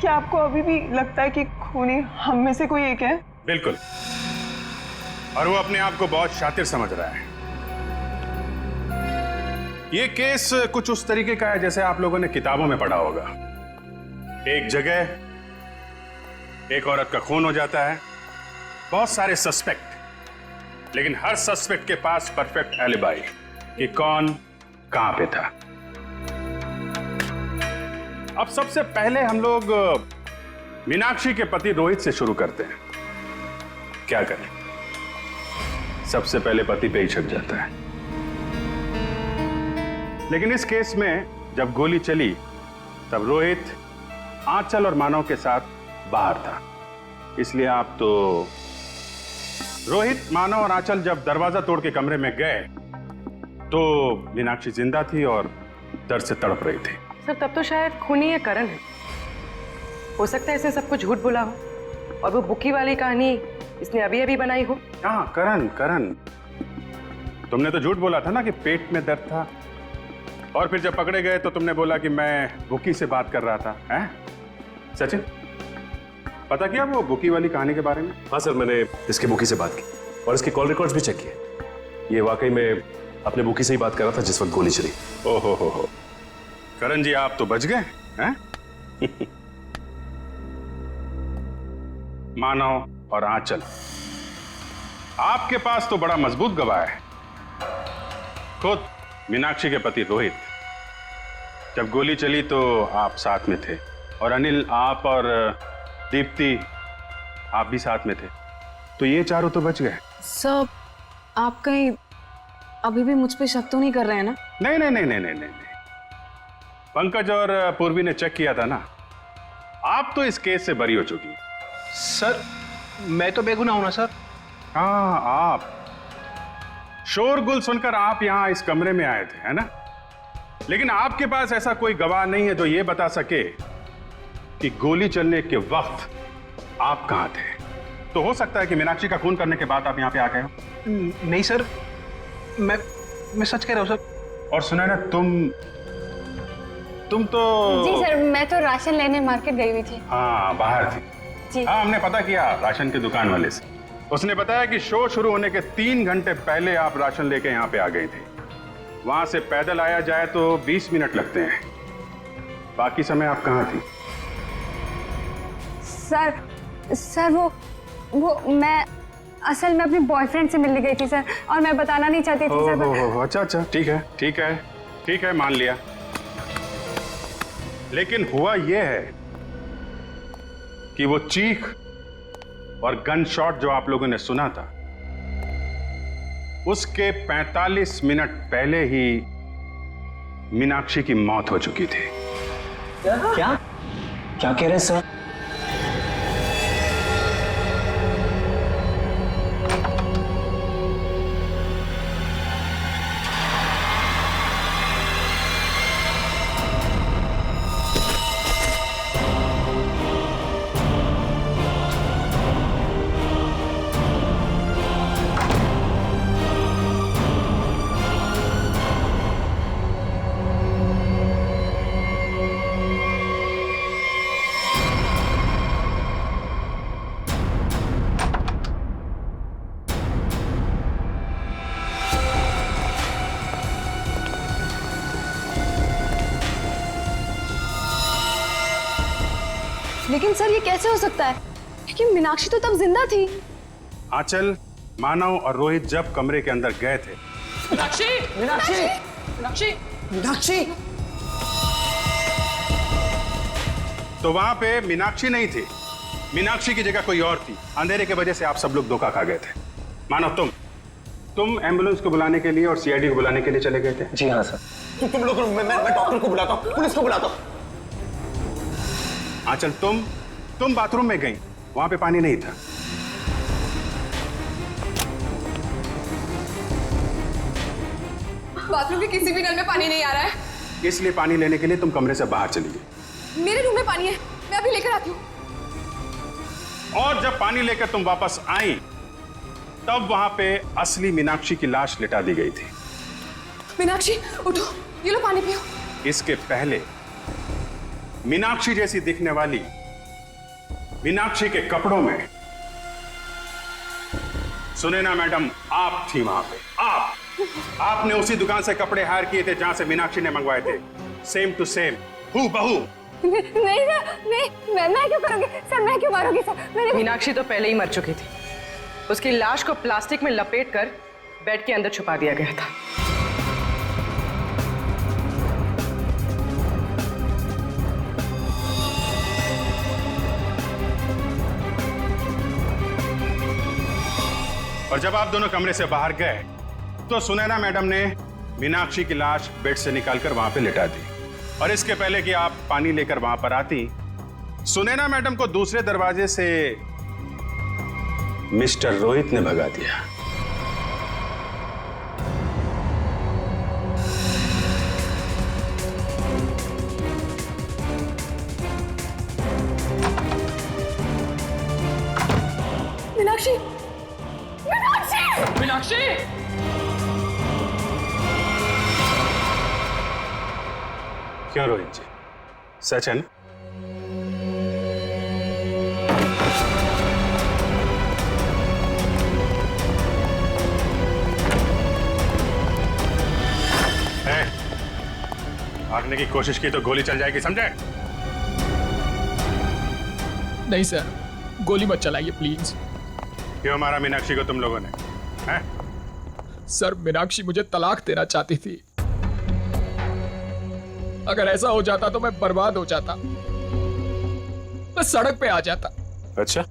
क्या आपको अभी भी लगता है कि खूनी हम में से कोई एक है? बिल्कुल, और वो अपने आप को बहुत शातिर समझ रहा है। ये केस कुछ उस तरीके का है जैसे आप लोगों ने किताबों में पढ़ा होगा। एक जगह एक औरत का खून हो जाता है, बहुत सारे सस्पेक्ट, लेकिन हर सस्पेक्ट के पास परफेक्ट एलिबाई कि कौन कहां पे था। अब सबसे पहले हम लोग मीनाक्षी के पति रोहित से शुरू करते हैं। क्या करें, सबसे पहले पति पे ही शक जाता है। लेकिन इस केस में जब गोली चली तब रोहित आंचल और मानव के साथ बाहर था, इसलिए आप तो रोहित, मानव और आंचल जब दरवाजा तोड़ के कमरे में गए तो मीनाक्षी जिंदा थी और दर्द से तड़प रही थी। सर तब तो शायद खूनी या करण है। हो सकता है इसे सब कुछ झूठ बोला हो और वो बुकी वाली कहानी इसने अभी अभी बनाई हो। हाँ, करण, तुमने तो झूठ बोला था ना कि पेट में दर्द था, और फिर जब पकड़े गए तो तुमने बोला कि मैं बुकी से बात कर रहा था। हैं? सचिन, पता किया वो बुकी वाली कहानी के बारे में? हाँ सर, मैंने इसके बुकी से बात की और इसके कॉल रिकॉर्ड्स भी चेक किए। ये वाकई में अपने बुकी से ही बात कर रहा था जिस वक्त गोली चली। ओहो हो, करण जी आप तो बच गए हैं। मानव और आंचल, आपके पास तो बड़ा मजबूत गवाह है। खुद मीनाक्षी के पति रोहित, जब गोली चली तो आप साथ में थे, और अनिल, आप और दीप्ति आप भी साथ में थे, तो ये चारों तो बच गए। सर आप कहीं अभी भी मुझ पे शक तो नहीं कर रहे हैं ना? नहीं। पंकज और पूर्वी ने चेक किया था ना, आप तो इस केस से बरी हो चुकी। सर मैं तो बेगुनाह हूं ना सर। हाँ, आप शोरगुल सुनकर आप यहां इस कमरे में आए थे, है ना? लेकिन आपके पास ऐसा कोई गवाह नहीं है जो ये बता सके कि गोली चलने के वक्त आप कहां थे। तो हो सकता है कि मीनाक्षी का खून करने के बाद आप यहां पे आ गए हो। नहीं सर, मैं सच कह रहा हूं सर। और सुना ना, तुम तो जी सर, मैं तो राशन लेने मार्केट गई हुई थी। हाँ, बाहर थी जी। हाँ, हमने पता किया राशन की दुकान वाले से। उसने बताया कि शो शुरू होने के 3 घंटे पहले आप राशन लेके यहाँ पे आ गई थी। वहां से पैदल आया जाए तो 20 मिनट लगते हैं। बाकी समय आप कहाँ थी? सर वो मैं असल में अपने बॉयफ्रेंड से मिलने गई थी सर, और मैं बताना नहीं चाहती थी सर। अच्छा, ठीक है, मान लिया। लेकिन हुआ यह है कि वो चीख और गन शॉट जो आप लोगों ने सुना था, उसके 45 मिनट पहले ही मीनाक्षी की मौत हो चुकी थी। क्या कह रहे हैं सर? लेकिन सर ये कैसे हो सकता है, क्योंकि मीनाक्षी तो तब जिंदा थी। आंचल, मानव और रोहित जब कमरे के अंदर गए थे, मीनाक्षी तो वहां पे मीनाक्षी नहीं थी। मीनाक्षी की जगह कोई और थी। अंधेरे की वजह से आप सब लोग धोखा खा गए थे। मानव, तुम एम्बुलेंस को बुलाने के लिए और सीआईडी को बुलाने के लिए चले गए थे। जी हाँ सर। तुम लोग, मैं डॉक्टर को बुलाता हूँ, पुलिस को बुलाता हूँ। आंचल, तुम बाथरूम में गई, वहां पे पानी नहीं था। बाथरूम के किसी भी नल में पानी नहीं आ रहा है, इसलिए पानी लेने के लिए तुम कमरे से बाहर चली गई। मेरे रूम में पानी है, मैं अभी लेकर आती हूँ। और जब पानी लेकर तुम वापस आई तब वहां पे असली मीनाक्षी की लाश लिटा दी गई थी। मीनाक्षी उठो, ये लो पानी पियो। इसके पहले मीनाक्षी जैसी दिखने वाली मीनाक्षी के कपड़ों में, सुने ना मैडम, आप थी वहां पे। आपने उसी दुकान से कपड़े हायर किए थे जहां से मीनाक्षी ने मंगवाए थे। सेम टू सेम, हूबहू। नहीं सर, नहीं, मैं क्यों करूंगी सर, मैं क्यों मारूंगी सर? मीनाक्षी तो पहले ही मर चुकी थी। उसकी लाश को प्लास्टिक में लपेट कर बेड के अंदर छुपा दिया गया था। और जब आप दोनों कमरे से बाहर गए तो सुनैना मैडम ने मीनाक्षी की लाश बेड से निकालकर वहां पे लिटा दी। और इसके पहले कि आप पानी लेकर वहां पर आती, सुनैना मैडम को दूसरे दरवाजे से मिस्टर रोहित ने भगा दिया। मीनाक्षी, मीनाक्षी, मीनाक्षी! क्यों रोहित जी, सच है ना? भागने की कोशिश की तो गोली चल जाएगी, समझे? नहीं सर, गोली मत चलाइए प्लीज। क्यों मारा मीनाक्षी को तुम लोगों ने? हैं? सर, मीनाक्षी मुझे तलाक देना चाहती थी। अगर ऐसा हो जाता तो मैं बर्बाद हो जाता, मैं सड़क पे आ जाता। अच्छा,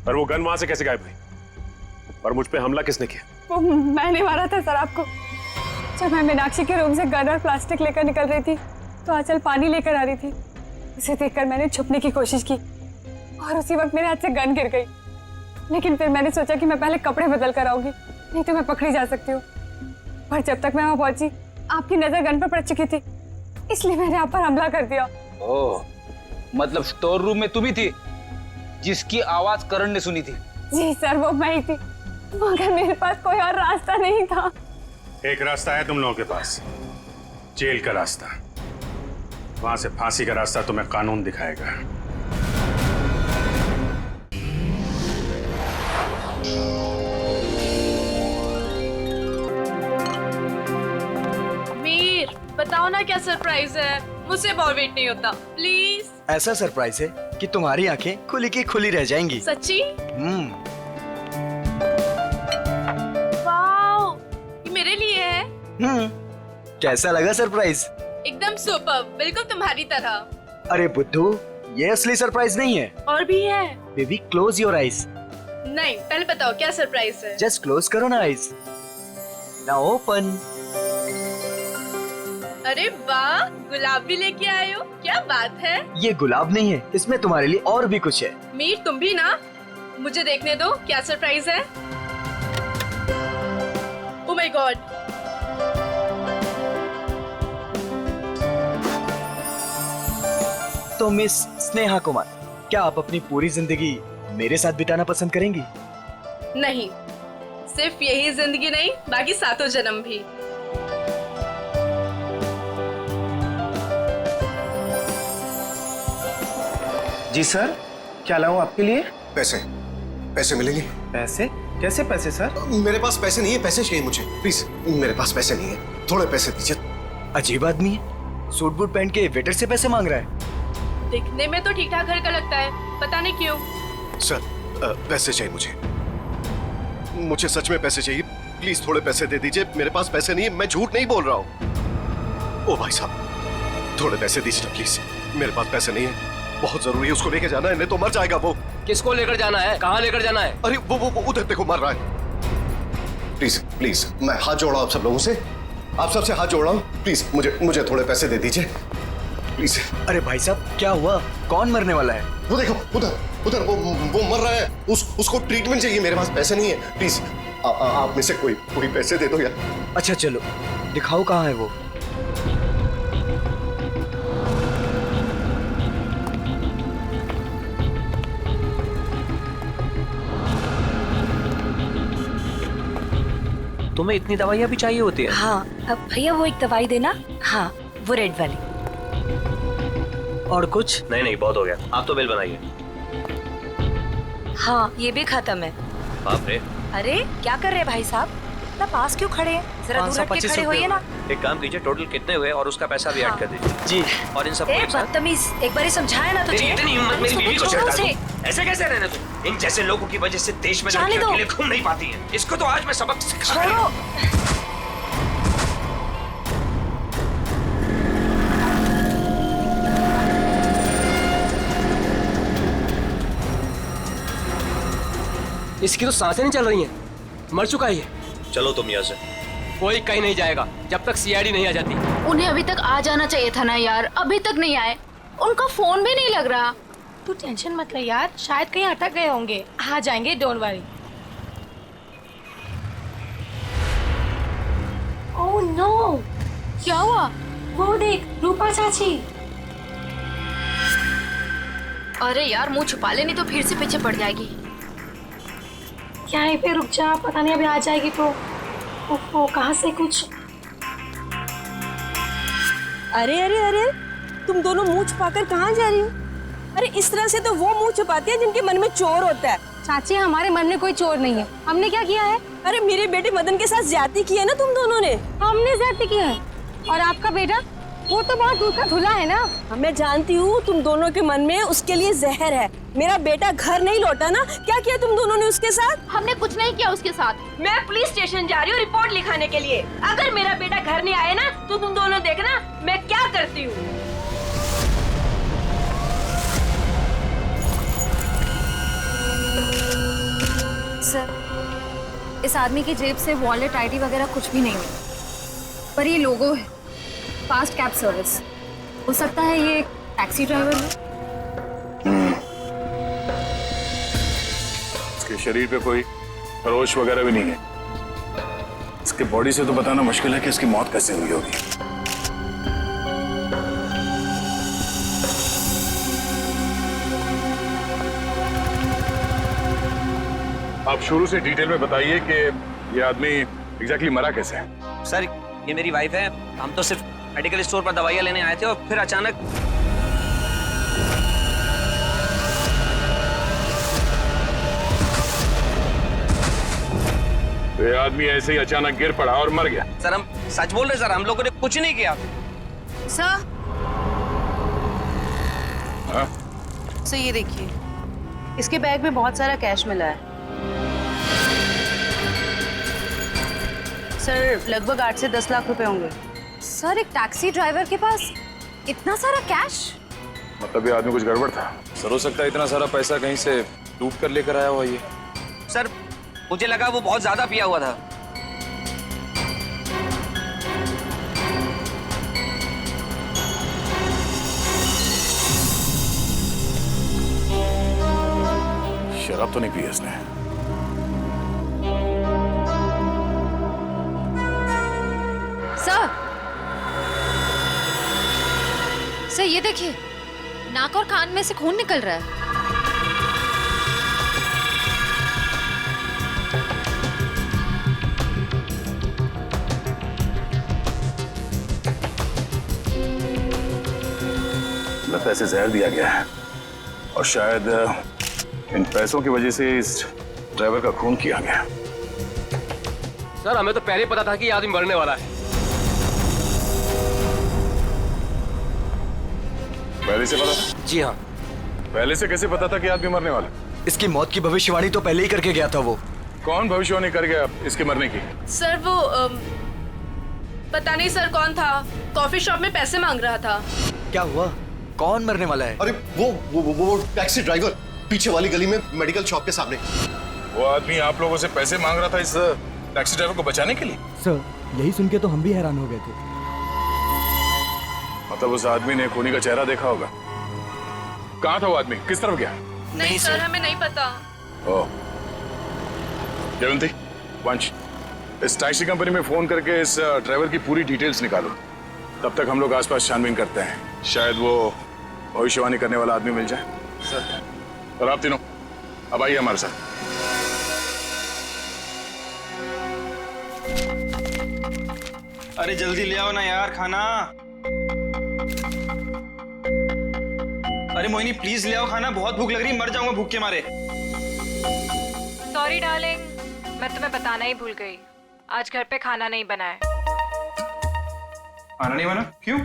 और वो गन वहां से कैसे गायब हुई? और मुझ पे हमला किसने किया? वो मैंने मारा था सर आपको। जब मैं मीनाक्षी के रूम से गन और प्लास्टिक लेकर निकल रही थी तो आंचल पानी लेकर आ रही थी। उसे देखकर मैंने छुपने की कोशिश की और उसी वक्त मेरे हाथ से गन गिर गई। लेकिन फिर मैंने सोचा कि मैं पहले कपड़े बदल कर आऊंगी, नहीं तो मैं पकड़ी जा सकती हूँ। पर जब तक मैं वहां पहुंची आपकी नजर गन पर पड़ चुकी थी, इसलिए मैंने आप पर हमला कर दिया। ओह, मतलब स्टोर रूम में तुम ही थी जिसकी आवाज करण ने सुनी थी? जी सर, वो मैं ही थी, मगर मेरे पास कोई और रास्ता नहीं था। एक रास्ता है तुम लोगों के पास, जेल का रास्ता। वहां से फांसी का रास्ता तुम्हें कानून दिखाएगा। मीर, बताओ ना क्या सरप्राइज है? मुझसे और वेट नहीं होता, प्लीज। ऐसा सरप्राइज है कि तुम्हारी आंखें खुली की खुली रह जाएंगी। सच्ची? वाओ, ये मेरे लिए है। कैसा लगा सरप्राइज? एकदम सुपर, बिल्कुल तुम्हारी तरह। अरे बुद्धू, ये असली सरप्राइज नहीं है। और भी है। Baby, close your eyes. नहीं, पहले बताओ क्या सरप्राइज है? जस्ट क्लोज करो ना आईज। Now open. अरे वाह, गुलाब भी लेके आए हो, क्या बात है। ये गुलाब नहीं है, इसमें तुम्हारे लिए और भी कुछ है। मीर, तुम भी ना, मुझे देखने दो क्या सरप्राइज है। ओह माय गॉड, तो मिस स्नेहा कुमार, क्या आप अपनी पूरी जिंदगी मेरे साथ बिताना पसंद करेंगी? नहीं, सिर्फ यही जिंदगी नहीं, बाकी 7 जन्म भी। जी सर, क्या लाऊं आपके लिए? पैसे, पैसे मिलेंगे? पैसे? कैसे पैसे सर? मेरे पास पैसे नहीं है, पैसे चाहिए मुझे प्लीज। मेरे पास पैसे नहीं है, थोड़े पैसे दीजिए। अजीब आदमी है, सूट बूट पहन के वेटर से पैसे मांग रहा है। दिखने में तो ठीक ठाक घर का लगता है, पता नहीं क्यों। सर, पैसे चाहिए मुझे सच में पैसे चाहिए, प्लीज थोड़े पैसे दे दीजिए। मेरे पास पैसे नहीं है, मैं झूठ नहीं बोल रहा हूँ। ओ भाई साहब, थोड़े पैसे दीजिए प्लीज, मेरे पास पैसे नहीं है, बहुत जरूरी है, उसको लेकर जाना है, नहीं तो मर जाएगा वो। किसको लेकर जाना है? कहाँ लेकर जाना है? अरे वो उधर देखो, मर रहा है। प्लीज प्लीज, मैं हाथ जोड़ रहा हूँ आप सब लोगों से, आप सबसे हाथ जोड़ रहा हूँ, प्लीज मुझे थोड़े पैसे दे दीजिए प्लीज। अरे भाई साहब, क्या हुआ? कौन मरने वाला है? वो देखो उधर वो मर रहा है, उसको ट्रीटमेंट चाहिए, मेरे पास पैसे नहीं है, प्लीज आप में से कोई पैसे दे दो यार। अच्छा चलो, दिखाओ कहाँ है वो। तुम्हें इतनी दवाइयाँ भी चाहिए होती है? हाँ, अब भैया वो एक दवाई देना। हाँ, वो रेड वाली। और कुछ? नहीं, बहुत हो गया, आप तो बिल बनाइए। हाँ, ये भी खत्म है। बाप रे। अरे क्या कर रहे हैं भाई साहब, इतना पास क्यों खड़े हैं? जरा दूर हट के खड़े होइए ना। एक काम कीजिए, टोटल कितने हुए और उसका पैसा भी ऐड कर दीजिए। जी। और इन सबको एक साथ। बदतमीज, एक बार ही समझाया ना तुझे। इतनी हिम्मत मेरी बीवी को छेड़ता है। ऐसे कैसे रहने तुम? इन जैसे लोगों की वजह से देश में लड़कियां अकेले घूम नहीं पाती हैं। इसको तो आज मैं सबक सिखा। इसकी तो सांसें नहीं चल रही हैं। मर चुका है ये। चलो तुम यहाँ से। कोई कहीं नहीं जाएगा जब तक सीआईडी नहीं आ जाती। उन्हें अभी तक आ जाना चाहिए था ना यार, अभी तक नहीं आए। उनका फोन भी नहीं लग रहा। तू टेंशन मत ले यार, शायद कहीं अटक गए होंगे, आ जाएंगे, डोंट वरी। ओह नो, क्या हुआ? वो देख रूपा चाची। अरे यार मुंह छुपा ले, नहीं तो फिर से पीछे पड़ जाएगी। क्या है पे, रुक जा, पता नहीं अभी आ जाएगी तो। ओहो, कहाँ से कुछ। अरे अरे अरे, तुम दोनों मुंह छुपाकर कहाँ जा रही हो? अरे इस तरह से तो वो मुंह छुपाते हैं जिनके मन में चोर होता है। चाची हमारे मन में कोई चोर नहीं है। हमने क्या किया है? अरे मेरे बेटे मदन के साथ ज्यादती की है ना तुम दोनों ने। हमने ज्यादती की है? और आपका बेटा वो तो बहुत दूर का धुला है ना। मैं जानती हूँ तुम दोनों के मन में उसके लिए जहर है। मेरा बेटा घर नहीं लौटा ना, क्या किया तुम दोनों ने उसके साथ? हमने कुछ नहीं किया उसके साथ। मैं पुलिस स्टेशन जा रही हूँ रिपोर्ट लिखाने के लिए। अगर मेरा बेटा घर नहीं आया ना तो तुम दोनों देखना मैं क्या करती हूँ। सर, इस आदमी की जेब से वॉलेट, आईडी वगैरह कुछ भी नहीं हुई, पर ये लोगो है फास्ट कैब सर्विस। हो सकता है ये एक टैक्सी ड्राइवर है। इसके शरीर पे कोई खरोच वगैरह भी नहीं है। इसके बॉडी से तो बताना मुश्किल है कि इसकी मौत कैसे हुई होगी। आप शुरू से डिटेल में बताइए कि ये आदमी एग्जैक्टली मरा कैसे है। सर ये मेरी वाइफ है, हम तो सिर्फ मेडिकल स्टोर पर दवाइयाँ लेने आए थे और फिर अचानक तो ये आदमी ऐसे ही अचानक गिर पड़ा और मर गया। सर हम सच बोल रहे सर, हम लोगों ने कुछ नहीं किया। सर, हाँ? सर ये देखिए, इसके बैग में बहुत सारा कैश मिला है सर, लगभग 8 से 10 लाख रुपए होंगे। सर, एक टैक्सी ड्राइवर के पास इतना सारा कैश? मतलब ये आदमी कुछ गड़बड़ था। सर हो सकता है इतना सारा पैसा कहीं से लूट कर लेकर आया हुआ ये। सर मुझे लगा वो बहुत ज्यादा पिया हुआ था। शराब तो नहीं पी इसने। सर ये देखिए, नाक और कान में से खून निकल रहा है। लगता है इसे जहर दिया गया है और शायद इन पैसों की वजह से इस ड्राइवर का खून किया गया। सर हमें तो पहले ही पता था कि ये आदमी मरने वाला है। पहले से पता था? जी हाँ। पहले से कैसे पता था कि आदमी मरने वाला? इसकी मौत की भविष्यवाणी तो पहले ही करके गया था वो। कौन भविष्यवाणी कर गया इसके मरने की? सर वो पता नहीं सर कौन था, कॉफी शॉप में पैसे मांग रहा था। क्या हुआ? कौन मरने वाला है? अरे वो टैक्सी ड्राइवर पीछे वाली गली में मेडिकल शॉप के सामने। वो आदमी आप लोगों से पैसे मांग रहा था इस टैक्सी ड्राइवर को बचाने के लिए? सर यही सुन के तो हम भी हैरान हो गए थे। मतलब उस आदमी ने खूनी का चेहरा देखा होगा। कहाँ था वो आदमी, किस तरफ गया? नहीं सर, हमें नहीं पता। ओह, जयवंती, वंश, इस टैक्सी कंपनी में फोन करके इस ड्राइवर की पूरी डिटेल्स निकालो। तब तक हम लोग आसपास छानबीन करते हैं, शायद वो भविष्यवाणी करने वाला आदमी मिल जाए। सर। और आप तीनों अब आइए हमारे साथ। अरे जल्दी ले आओ ना यार खाना। अरे मोहिनी प्लीज ले आओ खाना, बहुत भूख लग रही, मर जाऊंगा भूख के मारे। सॉरी डार्लिंग, मैं तुम्हें बताना ही भूल गई, आज घर पे खाना नहीं बना है। खाना नहीं बना? क्यों?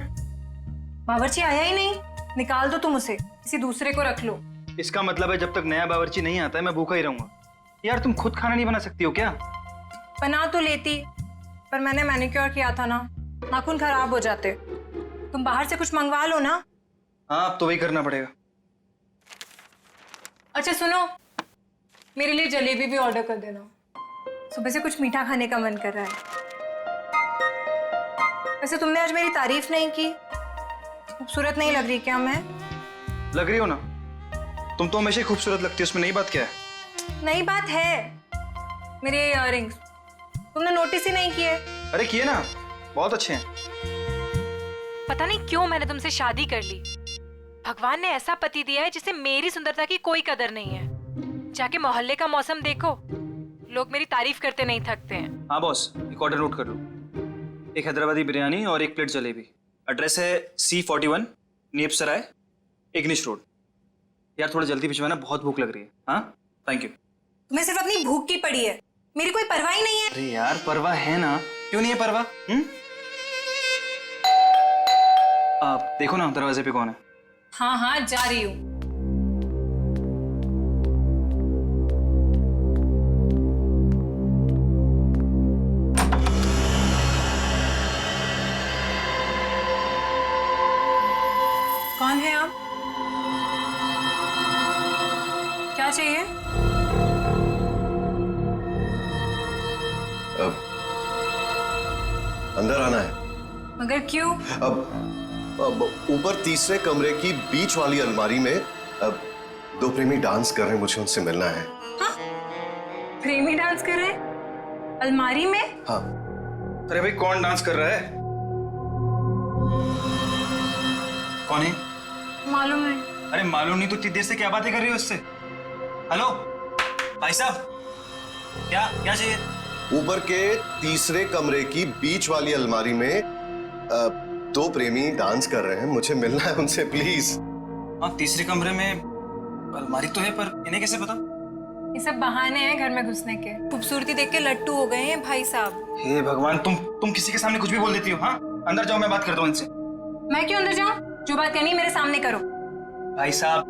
बावर्ची आया ही नहीं, निकाल दो तुम उसे, किसी दूसरे को रख लो। इसका मतलब है जब तक नया बावर्ची नहीं आता है मैं भूखा ही रहूंगा। यार तुम खुद खाना नहीं बना सकती हो क्या? बना तो लेती, पर मैंने मैनिक्योर किया था ना, नाखून खराब हो जाते। तुम बाहर से कुछ मंगवा लो ना। हाँ अब तो वही करना पड़ेगा। अच्छा सुनो, मेरे लिए जलेबी भी ऑर्डर कर देना। सुबह से कुछ मीठा खाने का मन कर रहा है। वैसे तुमने आज मेरी तारीफ नहीं की। खूबसूरत नहीं लग रही क्या मैं? लग रही हो ना, तुम तो हमेशा ही खूबसूरत लगती हो, उसमें नई बात क्या है? नई बात है मेरे इयररिंग्स, तुमने नोटिस ही नहीं किए। अरे किए ना, बहुत अच्छे हैं। पता नहीं क्यों मैंने तुमसे शादी कर ली। भगवान ने ऐसा पति दिया है जिसे मेरी सुंदरता की कोई कदर नहीं है। जाके मोहल्ले का मौसम देखो, लोग मेरी तारीफ करते नहीं थकते हैं। हाँ बॉस, एक ऑर्डर नोट कर लो। एक हैदराबादी बिरयानी और एक प्लेट जलेबी। एड्रेस है C41 नीप सराय, इग्निश रोड। यार थोड़ा जल्दी भिजवाना, बहुत भूख लग रही है। हाँ थैंक यू। तुम्हें सिर्फ अपनी भूख की पड़ी है, मेरी कोई परवाह ही नहीं है। अरे यार परवाह है ना, क्यों नहीं है परवाह? आप देखो ना दरवाजे पे कौन है। हाँ हाँ जा रही हूँ। कौन है आप? क्या चाहिए? अब अंदर आना है। मगर क्यों? अब ऊपर तीसरे कमरे की बीच वाली अलमारी में अब दो प्रेमी डांस कर रहे हैं, मुझे उनसे मिलना है। हाँ? प्रेमी डांस कर रहे हैं अलमारी में? हाँ। अरे भाई कौन डांस कर रहा है? कौन है? मालूम नहीं। अरे मालूम नहीं तो इतनी देर से क्या बातें कर रही हो उससे? हेलो भाई साहब, क्या क्या चाहिए? ऊपर के तीसरे कमरे की बीच वाली अलमारी में दो प्रेमी डांस कर रहे हैं, मुझे मिलना है उनसे प्लीज। हाँ तीसरे कमरे में अलमारी तो है, पर इन्हें कैसे पता? ये सब बहाने हैं घर में घुसने के। खूबसूरती देख के लट्टू हो गए हैं भाई साहब। हे भगवान, तुम किसी के सामने कुछ भी बोल देती हो। हाँ अंदर जाओ, मैं बात करता हूँ इनसे। मैं क्यों अंदर जाऊं? जो बात करनी मेरे सामने करो। भाई साहब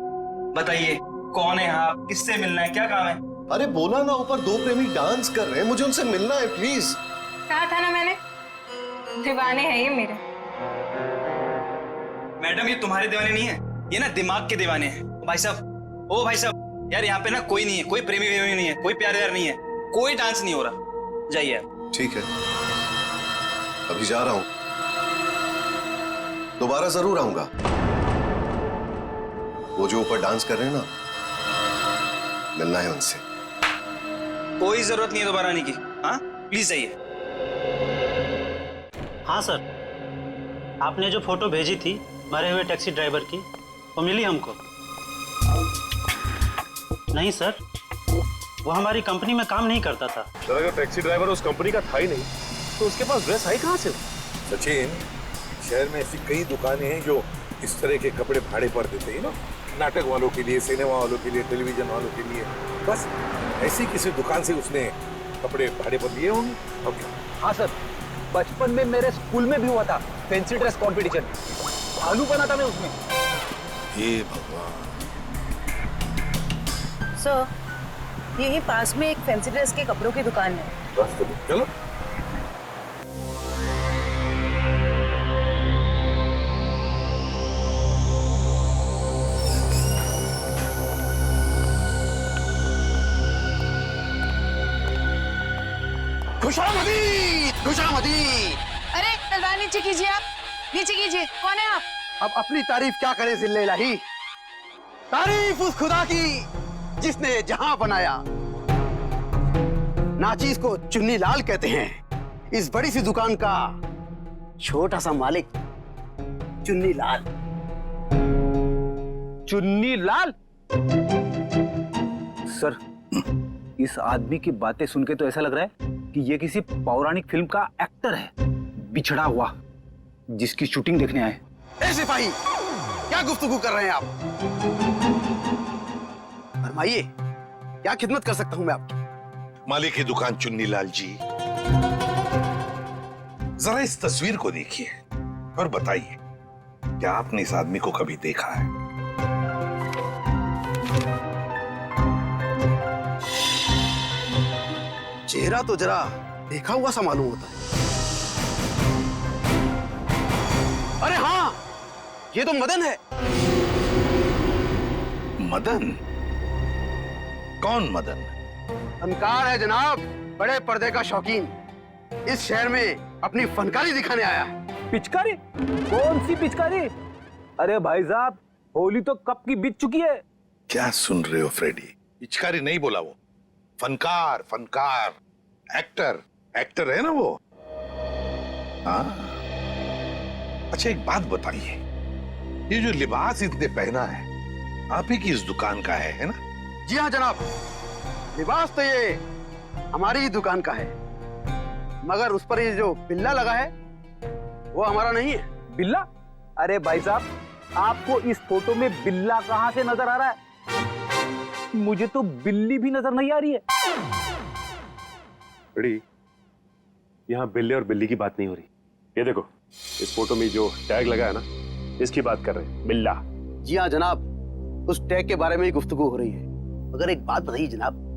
बताइए कौन है आप, किससे मिलना है, क्या काम है? अरे बोला ना, ऊपर दो प्रेमी डांस कर रहे हैं, मुझे उनसे मिलना है प्लीज। कहा था ना मैंने, दीवाने हैं ये मेरे। मैडम ये तुम्हारे दीवाने नहीं है, ये ना दिमाग के दीवाने हैं। भाई साहब, ओ भाई साहब, यार यहाँ पे ना कोई नहीं है, कोई प्रेमी वेमी नहीं है, कोई प्यार व्यार नहीं है, कोई डांस नहीं हो रहा। जाइए आप। ठीक है, अभी जा रहा हूं, दोबारा जरूर आऊंगा। वो जो ऊपर डांस कर रहे हैं ना, मिलना है उनसे। कोई जरूरत नहीं है दोबारा आने की। हाँ प्लीज जाइए। हाँ सर, आपने जो फोटो भेजी थी मरे हुए टैक्सी ड्राइवर की, वो मिली हमको। नहीं सर, वो हमारी कंपनी में काम नहीं करता था। सर अगर टैक्सी ड्राइवर उस कंपनी का था ही नहीं तो उसके पास ड्रेस आई कहाँ से? सचिन, शहर में ऐसी कई दुकानें हैं जो इस तरह के कपड़े भाड़े पर देते हैं ना, नाटक वालों के लिए, सिनेमा वालों के लिए, टेलीविजन वालों के लिए। बस ऐसी किसी दुकान से उसने कपड़े भाड़े पर लिए होंगे। ओके। हाँ सर, बचपन में मेरे स्कूल में भी हुआ था फैंसी ड्रेस कंपटीशन, भालू बना था मैं उसमें। हे भगवान। सर, यही पास में एक फैंसी ड्रेस के कपड़ों की दुकान है। बस तो चलो। खुशामदी, खुशामदी। अरे तलवार नीचे कीजिए, आप नीचे कीजिए। कौन है आप? अब अपनी तारीफ क्या करे जिल्ले इलाही। तारीफ उस खुदा की जिसने जहां बनाया। नाचीज को चुन्नी लाल कहते हैं। इस बड़ी सी दुकान का छोटा सा मालिक चुन्नी लाल। चुन्नी लाल? सर, इस आदमी की बातें सुन के तो ऐसा लग रहा है कि ये किसी पौराणिक फिल्म का एक्टर है, बिछड़ा हुआ, जिसकी शूटिंग देखने आए। ए सिपाही, क्या गुफ्तगू कर रहे हैं आप? फरमाइए, क्या खिदमत कर सकता हूं मैं आपकी? मालिक की दुकान चुन्नी लाल जी, जरा इस तस्वीर को देखिए और बताइए, क्या आपने इस आदमी को कभी देखा है? चेहरा तो जरा देखा हुआ सा मालूम होता है। अरे हाँ, ये तो मदन है। मदन? कौन मदन? फनकार है जनाब, बड़े पर्दे का शौकीन इस शहर में अपनी फनकारी दिखाने आया है। पिचकारी? कौन सी पिचकारी? अरे भाई साहब, होली तो कब की बीत चुकी है। क्या सुन रहे हो फ्रेडी? पिचकारी नहीं बोला वो, फनकार, फनकार, एक्टर, एक्टर है ना वो। हाँ, अच्छा एक बात बताइए, ये जो लिबास इसने पहना है आप ही की इस दुकान का है ना? जी हाँ जनाब, लिबास तो ये हमारी ही दुकान का है, मगर उस पर ये जो बिल्ला लगा है वो हमारा नहीं है। बिल्ला? अरे भाई साहब, आपको इस फोटो में बिल्ला कहां से नजर आ रहा है? मुझे तो बिल्ली भी नजर नहीं आ रही है। बड़ी, यहाँ बिल्ले और बिल्ली की बात नहीं हो रही। ये देखो, इस फोटो में जो टैग लगा है ना, इसकी बात कर रहे हैं, बिल्ला। जी हाँ जनाब, उस टैग के बारे में ही गुफ्तगू हो रही है। मगर एक बात बताइए जनाब,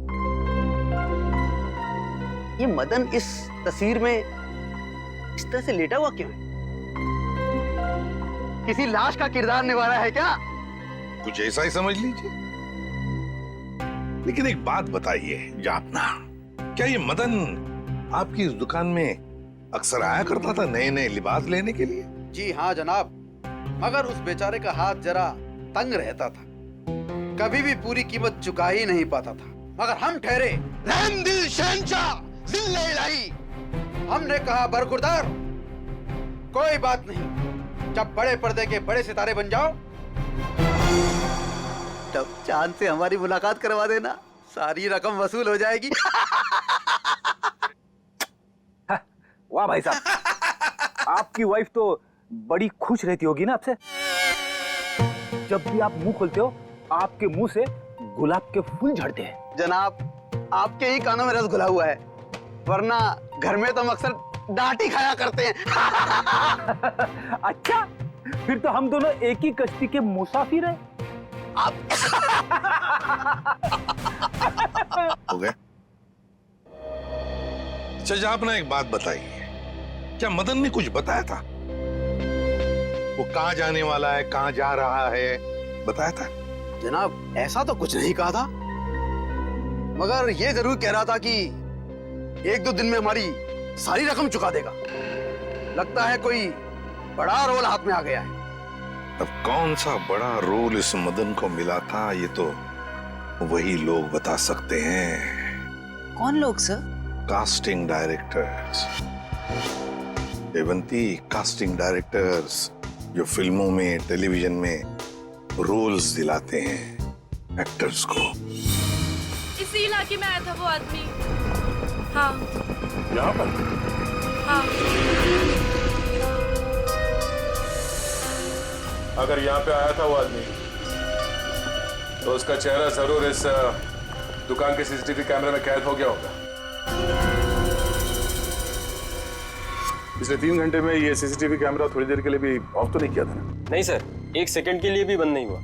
ये मदन इस तस्वीर में इस तरह से लेटा हुआ क्यों है? किसी लाश का किरदार निभा रहा है क्या? कुछ ऐसा ही समझ लीजिए। लेकिन एक बात बताइए जापना, क्या ये मदन आपकी इस दुकान में अक्सर आया करता था नए नए लिबास लेने के लिए? जी हाँ जनाब, मगर उस बेचारे का हाथ जरा तंग रहता था, कभी भी पूरी कीमत चुका ही नहीं पाता था। मगर हम ठहरे रहम दिल शहंशाह जिल्ले इलाही, हमने कहा बरखुरदार कोई बात नहीं, जब बड़े पर्दे के बड़े सितारे बन जाओ तब चांद से हमारी मुलाकात करवा देना, सारी रकम वसूल हो जाएगी। वाह भाई साहब, आपकी वाइफ तो बड़ी खुश रहती होगी ना आपसे। जब भी आप मुंह खोलते हो आपके मुंह से गुलाब के फूल झड़ते हैं। जनाब, आपके ही कानों में रस घुला हुआ है, वरना घर में तो हम अक्सर डांट ही खाया करते हैं। अच्छा, फिर तो हम दोनों एक ही कश्ती के मुसाफिर हैं। हो गए? अच्छा आपने एक बात बताई, क्या मदन ने कुछ बताया था? वो कहाँ जाने वाला है, कहाँ जा रहा है, बताया था? जनाब, ऐसा तो कुछ नहीं कहा था, मगर ये जरूर कह रहा था कि एक दो दिन में हमारी सारी रकम चुका देगा। लगता है कोई बड़ा रोल हाथ में आ गया है। अब कौन सा बड़ा रोल इस मदन को मिला था, ये तो वही लोग बता सकते हैं। कौन लोग sir? Casting directors Devanti, casting directors जो फिल्मों में, टेलीविजन में रोल्स दिलाते हैं एक्टर्स को। इसी इलाके में आया था वो आदमी। हाँ, यहाँ पर? हाँ। अगर यहाँ पे आया था वो आदमी, तो उसका चेहरा जरूर इस दुकान के सीसीटीवी कैमरे में कैद हो गया होगा। पिछले 3 घंटे में ये सीसीटीवी कैमरा थोड़ी देर के लिए भी ऑफ तो नहीं किया था ना? नहीं सर, 1 सेकंड के लिए भी बंद नहीं हुआ।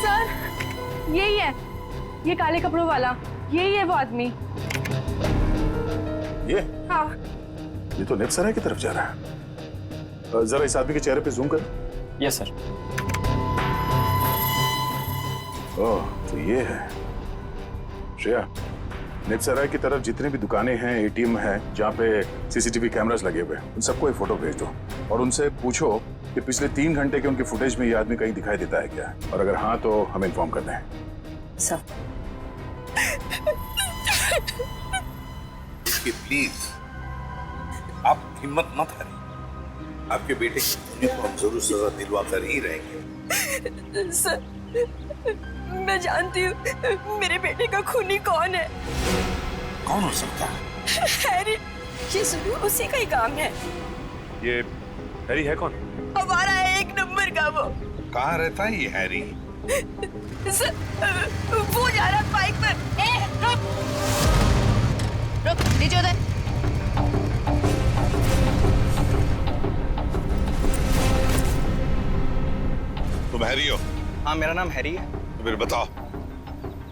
सर, यही है, ये काले कपड़ों वाला, यही है वो आदमी। ये? हाँ। ये तो नेप सराय की तरफ जा रहा है। जरा इस आदमी के चेहरे पे जूम कर। Yes sir. ओह, तो ये है। श्रेया, नेप सराय की तरफ जितने भी दुकानें हैं, एटीएम हैं, जहाँ पे सीसीटीवी कैमरास लगे हुए हैं, उन सबको एक फोटो भेज दो और उनसे पूछो कि पिछले 3 घंटे के उनके फुटेज में ये आदमी कहीं दिखाई देता है क्या, और अगर हाँ तो हमें इन्फॉर्म कर दें। सर प्लीज आप हिम्मत मत हारिए, आपके बेटे की खूनी को हम जरूर सजा दिलवा कर ही रहेंगे। सर, मैं जानती हूँ मेरे बेटे का खूनी कौन है। कौन हो सकता है? हैरी, ये जरूर उसी का ही काम है। ये हैरी है कौन? हमारा है 1 नंबर का वो। कहाँ रहता है ये हैरी? सर, वो जा रहा है बाइक पर। ए, रुक, रुक, नीचे उधर। तुम हैरी हो? हाँ, मेरा नाम हैरी है। तो फिर बताओ,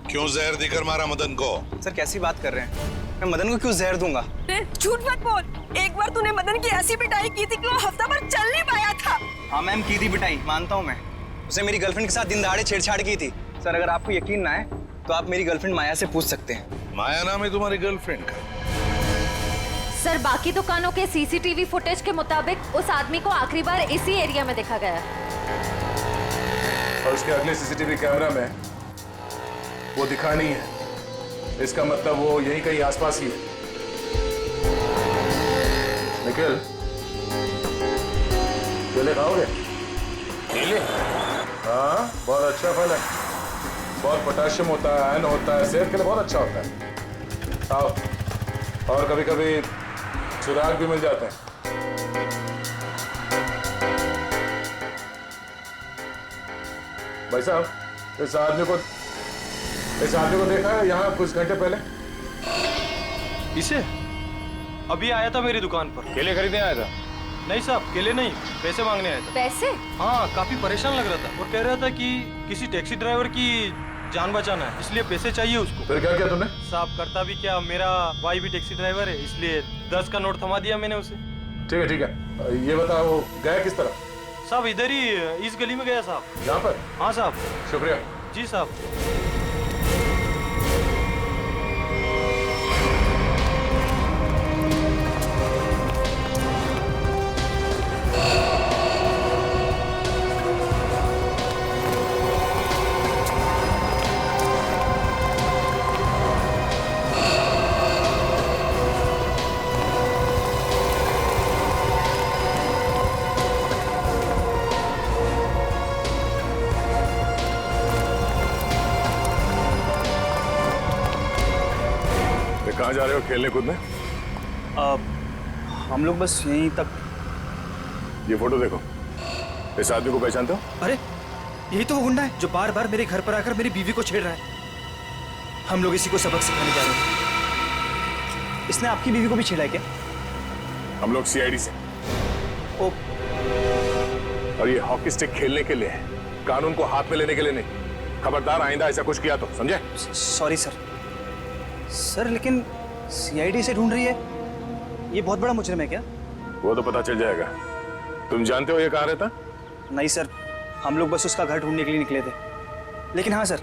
क्यों जहर देकर मारा मदन को? सर, कैसी बात कर रहे हैं? मैं मदन को क्यों जहर दूंगा? झूठ मत बोल। एक बार तूने मदन की ऐसी पिटाई की थी कि वो हफ्ता भर चल नहीं पाया था। हाँ मैम, की थी पिटाई, मानता हूँ मैं। उसे मेरी गर्लफ्रेंड के साथ दिन दहाड़े छेड़छाड़ की थी। सर, अगर आपको यकीन ना है तो आप मेरी गर्लफ्रेंड माया से पूछ सकते हैं। माया नाम है तुम्हारी गर्लफ्रेंड का? सर, बाकी दुकानों के सीसीटीवी फुटेज के मुताबिक उस आदमी को आखिरी बार इसी एरिया में देखा गया। और उसके अगले सीसीटीवी कैमरा में वो दिखा नहीं है। इसका मतलब वो यहीं कहीं आसपास ही है। निखिल, केले खाओगे? केले? हाँ, बहुत अच्छा फल है। बहुत पोटेशियम होता है, आयरन होता है, सेहत के लिए बहुत अच्छा होता है। खाओ। और कभी कभी सुराग भी मिल जाते हैं। भाई साहब, इस आदमी को देखा है यहाँ कुछ घंटे पहले? इसे अभी आया था मेरी दुकान पर। केले खरीदने आया था? नहीं साहब, केले नहीं, पैसे मांगने आया था। पैसे? हाँ, काफी परेशान लग रहा था और कह रहा था कि किसी टैक्सी ड्राइवर की जान बचाना है, इसलिए पैसे चाहिए उसको। फिर क्या किया तुमने? साहब, करता भी क्या, मेरा भाई भी टैक्सी ड्राइवर है, इसलिए 10 का नोट थमा दिया मैंने उसे। ठीक है। ये बता, वो गया किस तरह? साहब, इधर ही इस गली में गया साहब। यहाँ पर? हाँ साहब। शुक्रिया। जी साहब। कहाँ जा रहे हो खेलने कूदने? हम लोग बस यहीं तक। ये फोटो देखो, इस आदमी को पहचानते हो? अरे, यही तो वो गुंडा है जो बार बार मेरे घर पर आकर मेरी बीवी को छेड़ रहा है। हम लोग इसी को सबक सिखाने जा रहे हैं। इसने आपकी बीवी को भी छेड़ा है क्या? हम लोग सीआईडी से। ओ। और ये हॉकी स्टिक खेलने के लिए है, कानून को हाथ में लेने के लिए नहीं। खबरदार, आइंदा ऐसा कुछ किया तो, समझे? Sorry sir. सर, लेकिन सीआईडी से ढूंढ रही है, ये बहुत बड़ा मुजरिम है क्या? वो तो पता चल जाएगा। तुम जानते हो ये कहाँ रहता? नहीं सर, हम लोग बस उसका घर ढूंढने के लिए निकले थे। लेकिन हाँ सर,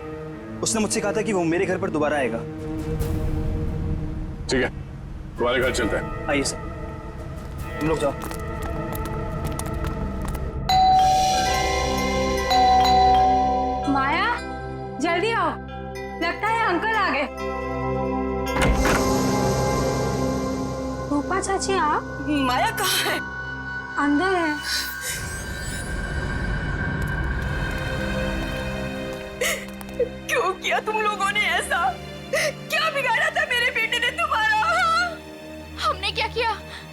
उसने मुझसे कहा था कि वो मेरे घर पर दोबारा आएगा। ठीक है, तुम्हारे घर चलते हैं। आइए सर, तुम लोग जाओ। माया, जल्दी आओ, लगता है अंकल आ गए। रूपा चाची, आप? माया कहाँ है? अंदर है। क्यों किया तुम लोगों ने ऐसा? क्या बिगाड़ा था मेरे बेटे ने तुम्हारा? हमने क्या किया?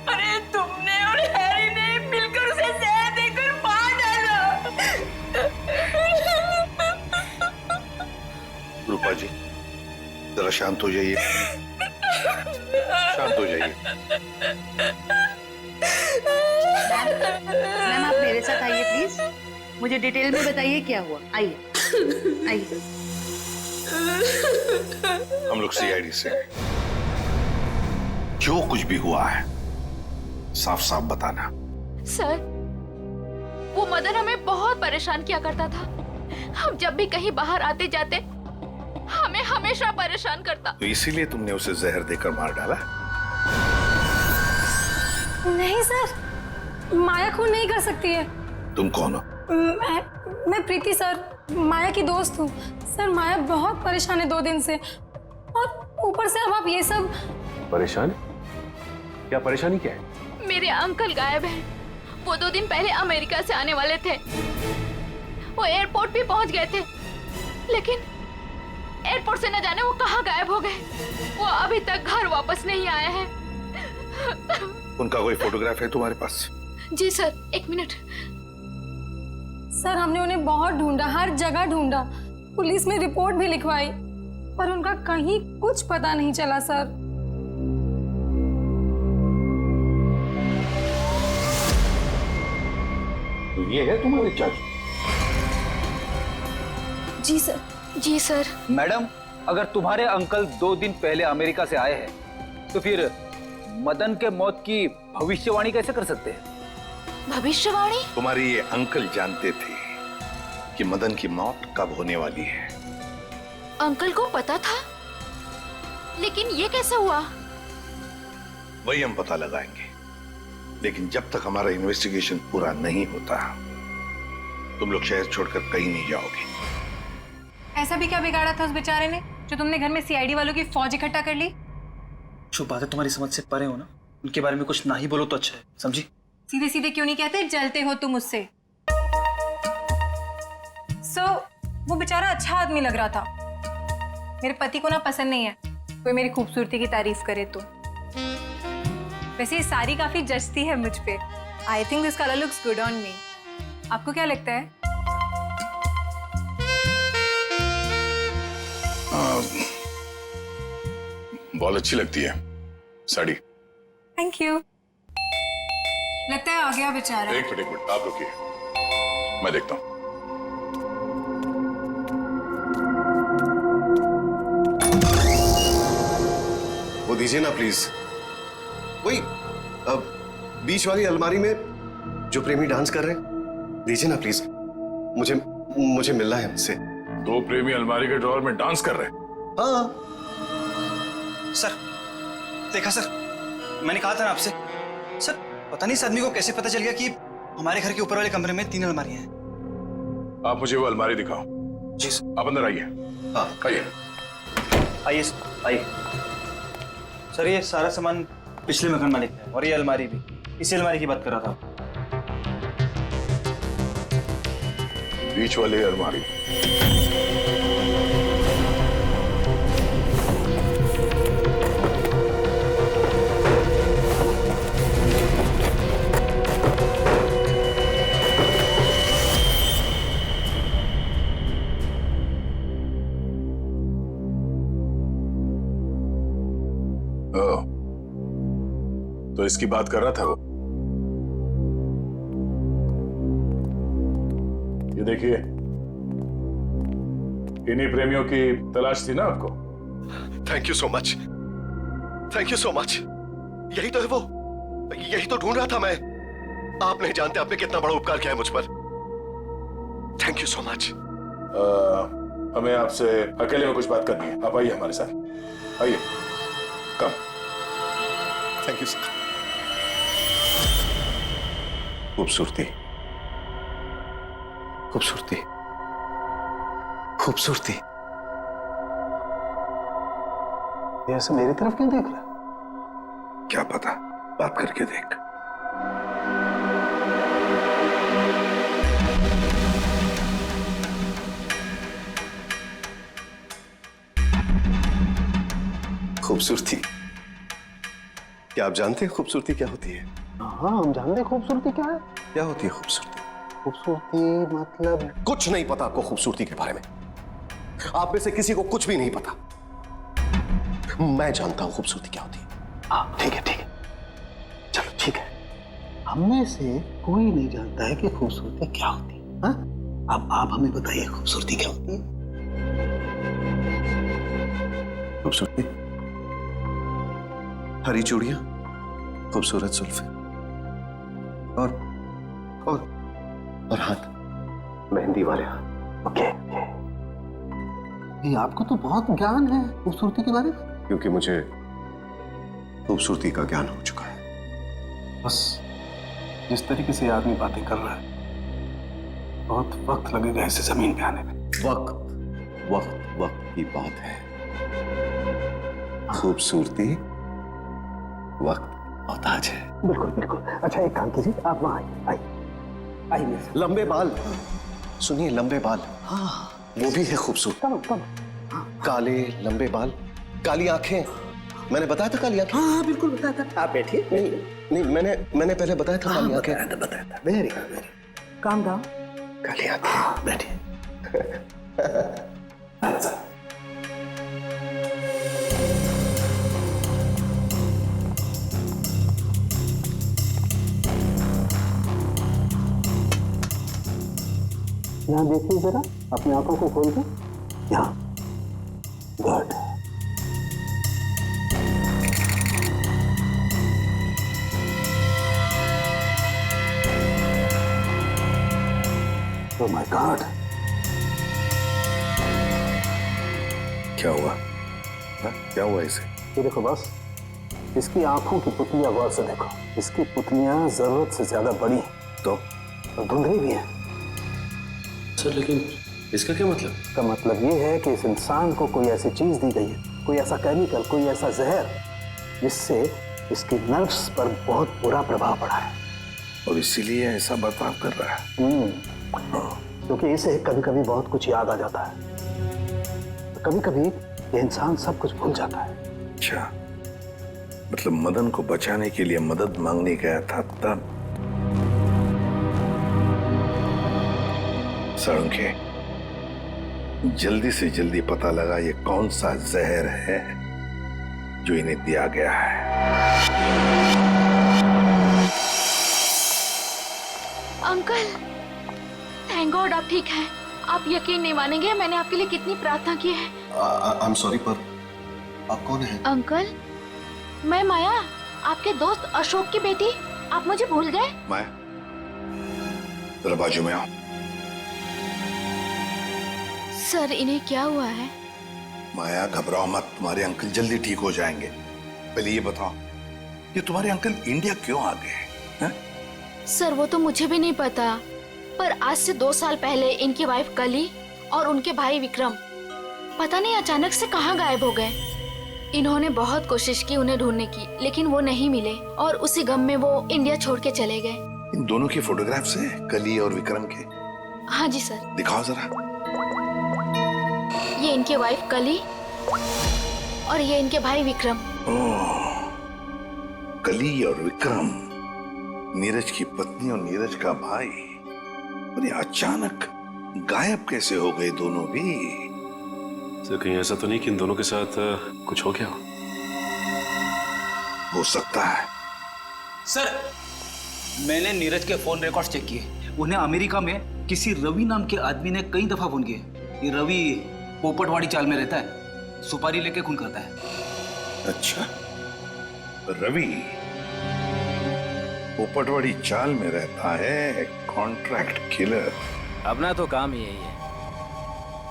अरे, तुमने और हैरी ने मिलकर उसे जहर देकर मार डाला। रूपा जी, जरा शांत हो जाइए, शांत हो जाइए। मैम, आप मेरे साथ आइए प्लीज। मुझे डिटेल में बताइए क्या हुआ। आइए आइए। हम लोग सीआईडी से। जो कुछ भी हुआ है साफ साफ बताना। सर, वो मदन हमें बहुत परेशान किया करता था। हम जब भी कहीं बाहर आते जाते हमें हमेशा परेशान करता। तो इसीलिए तुमने उसे जहर देकर मार डाला? नहीं सर, माया खून नहीं कर सकती है। तुम कौन हो? मैं प्रीति सर, माया की दोस्त हूँ। सर, माया बहुत परेशान है 2 दिन से, और ऊपर से अब आप ये सब। परेशान? क्या परेशानी क्या है? मेरे अंकल गायब हैं। वो 2 दिन पहले अमेरिका से आने वाले थे। वो एयरपोर्ट भी पहुंच गए थे, लेकिन एयरपोर्ट से न जाने वो कहाँ गायब हो गए। वो अभी तक घर वापस नहीं आए हैं। उनका कोई फोटोग्राफ है तुम्हारे पास? जी सर, 1 मिनट। सर, हमने उन्हें बहुत ढूंढा, हर जगह ढूंढा, पुलिस में रिपोर्ट भी लिखवाई, पर उनका कहीं कुछ पता नहीं चला सर। तो ये है तुम्हारे चाचू? जी सर। जी सर। मैडम, अगर तुम्हारे अंकल 2 दिन पहले अमेरिका से आए हैं, तो फिर मदन के मौत की भविष्यवाणी कैसे कर सकते हैं? भविष्यवाणी? तुम्हारे ये अंकल जानते थे कि मदन की मौत कब होने वाली है। अंकल को पता था, लेकिन ये कैसे हुआ? वही हम पता लगाएंगे, लेकिन जब तक हमारा इन्वेस्टिगेशन पूरा नहीं होता तुम लोग शहर छोड़कर कहीं नहीं जाओगे। ऐसा भी क्या बिगाड़ा था उस बेचारे ने जो तुमने घर में सीआईडी वालों की फौज इकट्ठा कर ली? जो बातें तुम्हारी समझ से परे हो ना, उनके बारे में कुछ ना ही बोलो तो अच्छा है, समझी? सीधे सीधे क्यों नहीं कहते जलते हो तुम उससे? वो बेचारा अच्छा आदमी लग रहा था। मेरे पति को ना पसंद नहीं है कोई मेरी खूबसूरती की तारीफ करे तो। वैसे ये साड़ी काफी जचती है मुझ पे। I think this colour looks good on me. आपको क्या लगता है? बहुत अच्छी लगती है साड़ी। Thank you. लगता है आ गया बेचारा। एक मिनट आप रुकिए, मैं देखता हूँ। वो दीजिए ना प्लीज, वही बीच वाली अलमारी में जो प्रेमी डांस कर रहे हैं, दीजिए ना प्लीज, मुझे मिलना है उनसे। दो प्रेमी अलमारी के ड्रॉअर में डांस कर रहे हैं? हाँ सर, देखा सर, मैंने कहा था ना आपसे। सर पता नहीं इस आदमी को कैसे पता चल गया कि हमारे घर के ऊपर वाले कमरे में 3 अलमारियां हैं। आप मुझे वो अलमारी दिखाओ। जी सर। आप अंदर आइए। हाँ आइए। आइए आइए। सर ये सारा सामान पिछले मकान मालिक का है और ये अलमारी भी इसी अलमारी की बात कर रहा था। बीच वाली अलमारी। तो इसकी बात कर रहा था वो। ये देखिए, इन्हीं प्रेमियों की तलाश थी ना आपको? Thank you so much, thank you so much. यही तो है वो, यही तो ढूंढ रहा था मैं। आप नहीं जानते आपने कितना बड़ा उपकार किया है मुझ पर। Thank you so much. हमें आपसे अकेले में कुछ बात करनी है, आप आइए हमारे साथ, आइए। कम। Thank you sir. खूबसूरती, खूबसूरती, खूबसूरती। ये ऐसे मेरी तरफ क्यों देख रहा? क्या पता, बात करके देख। खूबसूरती, क्या आप जानते हैं खूबसूरती क्या होती है? हाँ, हम जानते हैं खूबसूरती क्या है। क्या होती है खूबसूरती? खूबसूरती मतलब कुछ नहीं पता आपको खूबसूरती के बारे में। आप में से किसी को कुछ भी नहीं पता। मैं जानता हूं खूबसूरती क्या होती है। हाँ ठीक है, ठीक है, चलो ठीक है। हम में से कोई नहीं जानता है कि खूबसूरती क्या होती है। हाँ? अब आप हमें बताइए खूबसूरती क्या होती है? खूबसूरती हरी चूड़ियां, खूबसूरत जुल्फे और हाथ, मेहंदी वाले हाथ। ओके। ये आपको तो बहुत ज्ञान है खूबसूरती के बारे में। क्योंकि मुझे खूबसूरती का ज्ञान हो चुका है। बस जिस तरीके से आदमी बातें कर रहा है, बहुत वक्त लगेगा इसे जमीन पे आने में। वक्त वक्त वक्त की बात है। खूबसूरती वक्त मोहताज है। बिल्कुल बिल्कुल। अच्छा एक काम कीजिए, आप वहां आइए, आइए। लंबे बाल, सुनिए, लंबे बाल। हाँ वो भी है खूबसूरत। काले लंबे बाल, काली आंखें। मैंने बताया था काली आंखें। हाँ बिल्कुल बताया था। आप बैठिए। नहीं, मैंने पहले बताया था काली आंखें। बताया था। Very good, very calm down. काली आंखें। बैठिए। यहाँ देखिए जरा, अपनी आंखों को खोल के। यहाँ। गुड। ओह माय गॉड, क्या हुआ? क्या हुआ इसे? ये देखो बस, इसकी आंखों की पुतलियां गौर से देखो। इसकी पुतलियां जरूरत से ज्यादा बड़ी हैं तो धुंधली भी हैं। सर लेकिन इसका क्या मतलब? इसका मतलब ये है कि इस इंसान को कोई ऐसी चीज दी गई है, कोई ऐसा केमिकल, कोई ऐसा जहर जिससे इसकी नर्व्स पर बहुत बुरा प्रभाव पड़ा है और इसीलिए ऐसा बर्ताव कर रहा है। क्योंकि इसे कभी कभी बहुत कुछ याद आ जाता है, कभी कभी ये इंसान सब कुछ भूल जाता है। अच्छा, मतलब मदन को बचाने के लिए मदद मांगने गया था तब। सड़के जल्दी से जल्दी पता लगा ये कौन सा जहर है जो इन्हें दिया गया है। अंकल, थैंक गॉड आप ठीक हैं। आप यकीन नहीं मानेंगे मैंने आपके लिए कितनी प्रार्थना की है। आई एम सॉरी, पर आप कौन हैं? अंकल, मैं माया, आपके दोस्त अशोक की बेटी। आप मुझे भूल गए? माया, जरा बाजू में आओ। सर, इन्हें क्या हुआ है? माया घबराओ मत, तुम्हारे अंकल जल्दी ठीक हो जाएंगे। पहले ये बताओ, ये तुम्हारे अंकल इंडिया क्यों आ गए? सर, वो तो मुझे भी नहीं पता, पर आज से 2 साल पहले इनकी वाइफ कली और उनके भाई विक्रम पता नहीं अचानक से कहाँ गायब हो गए। इन्होंने बहुत कोशिश की उन्हें ढूंढने की, लेकिन वो नहीं मिले और उसी गम में वो इंडिया छोड़ के चले गए। इन दोनों के फोटोग्राफ्स हैं, कली और विक्रम के? हाँ जी सर। दिखाओ जरा। ये इनके वाइफ कली और ये इनके भाई विक्रम। ओह, कली और विक्रम, नीरज की पत्नी और नीरज का भाई। और ये अचानक गायब कैसे हो गए दोनों भी? सर कहीं ऐसा तो नहीं कि इन दोनों के साथ कुछ हो गया हो सकता है। सर, मैंने नीरज के फोन रिकॉर्ड्स चेक किए। उन्हें अमेरिका में किसी रवि नाम के आदमी ने कई दफा फोन किए। ये रवि पोपटवाड़ी चाल में रहता है, सुपारी लेके खून करता है। अच्छा, रवि पोपटवाड़ी चाल में रहता है, कॉन्ट्रैक्ट किलर। अपना तो काम ही यही है,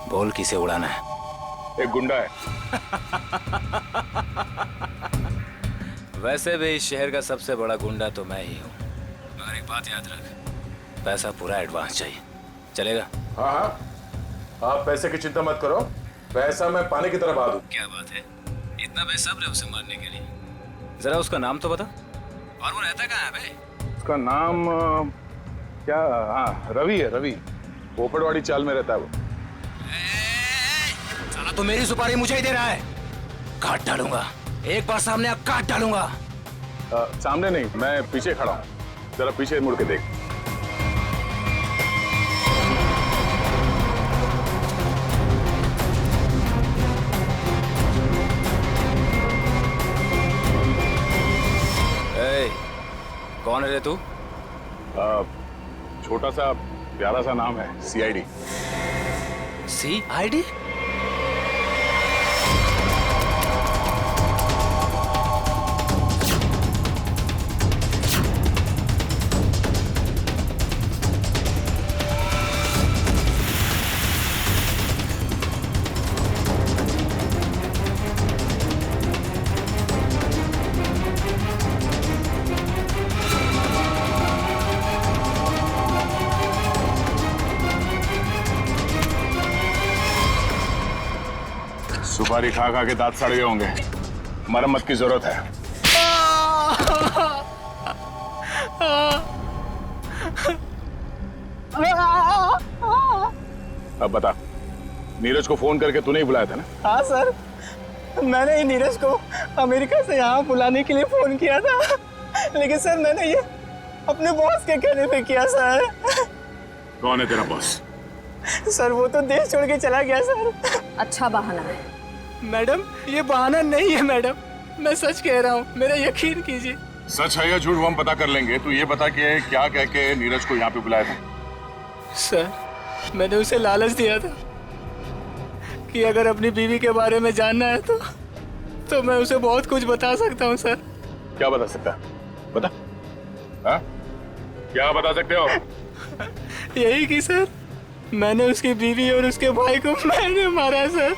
बोल किसे उड़ाना है। एक गुंडा है। वैसे भी इस शहर का सबसे बड़ा गुंडा तो मैं ही हूँ। मगर एक बात याद रख, पैसा पूरा एडवांस चाहिए। चलेगा? हाँ हाँ, आप पैसे की चिंता मत करो, पैसा मैं पानी की तरह बहा दूं। क्या बात है, इतना बेसब्र है उसे मारने के लिए। जरा उसका नाम तो बता, और वो रहता कहाँ है बे? उसका नाम क्या? हाँ, रवि है, रवि। पोपटवाड़ी चाल में रहता है वो। साला तो मेरी सुपारी मुझे ही दे रहा है। काट डालूंगा, एक बार सामने आ काट डालूंगा। सामने नहीं, मैं पीछे खड़ा हूँ, जरा पीछे मुड़ के देख। कौन है रे तू? छोटा सा प्यारा सा नाम है, CID। CID? सुपारी खा खा के दांत सड़ गए होंगे, मरम्मत की जरूरत है। अब बता, नीरज को फोन करके तूने ही बुलाया था ना? हाँ सर, मैंने ही नीरज को अमेरिका से यहाँ बुलाने के लिए फोन किया था, लेकिन सर मैंने ये अपने बॉस के कहने पे किया सर। कौन है तेरा बॉस? सर वो तो देश छोड़ के चला गया सर। अच्छा बहाना है। मैडम ये बहाना नहीं है मैडम, मैं सच कह रहा हूँ, मेरा यकीन कीजिए। सच है या झूठ वो हम पता कर लेंगे। तू ये बता कि क्या कह के नीरज को यहाँ पे बुलाया था? सर मैंने उसे लालच दिया था कि अगर अपनी बीवी के बारे में जानना है तो मैं उसे बहुत कुछ बता सकता हूँ सर। क्या बता सकता है? बता। हाँ? क्या बता सकते हो? यही कि सर मैंने उसकी बीवी और उसके भाई को मैंने मारा सर।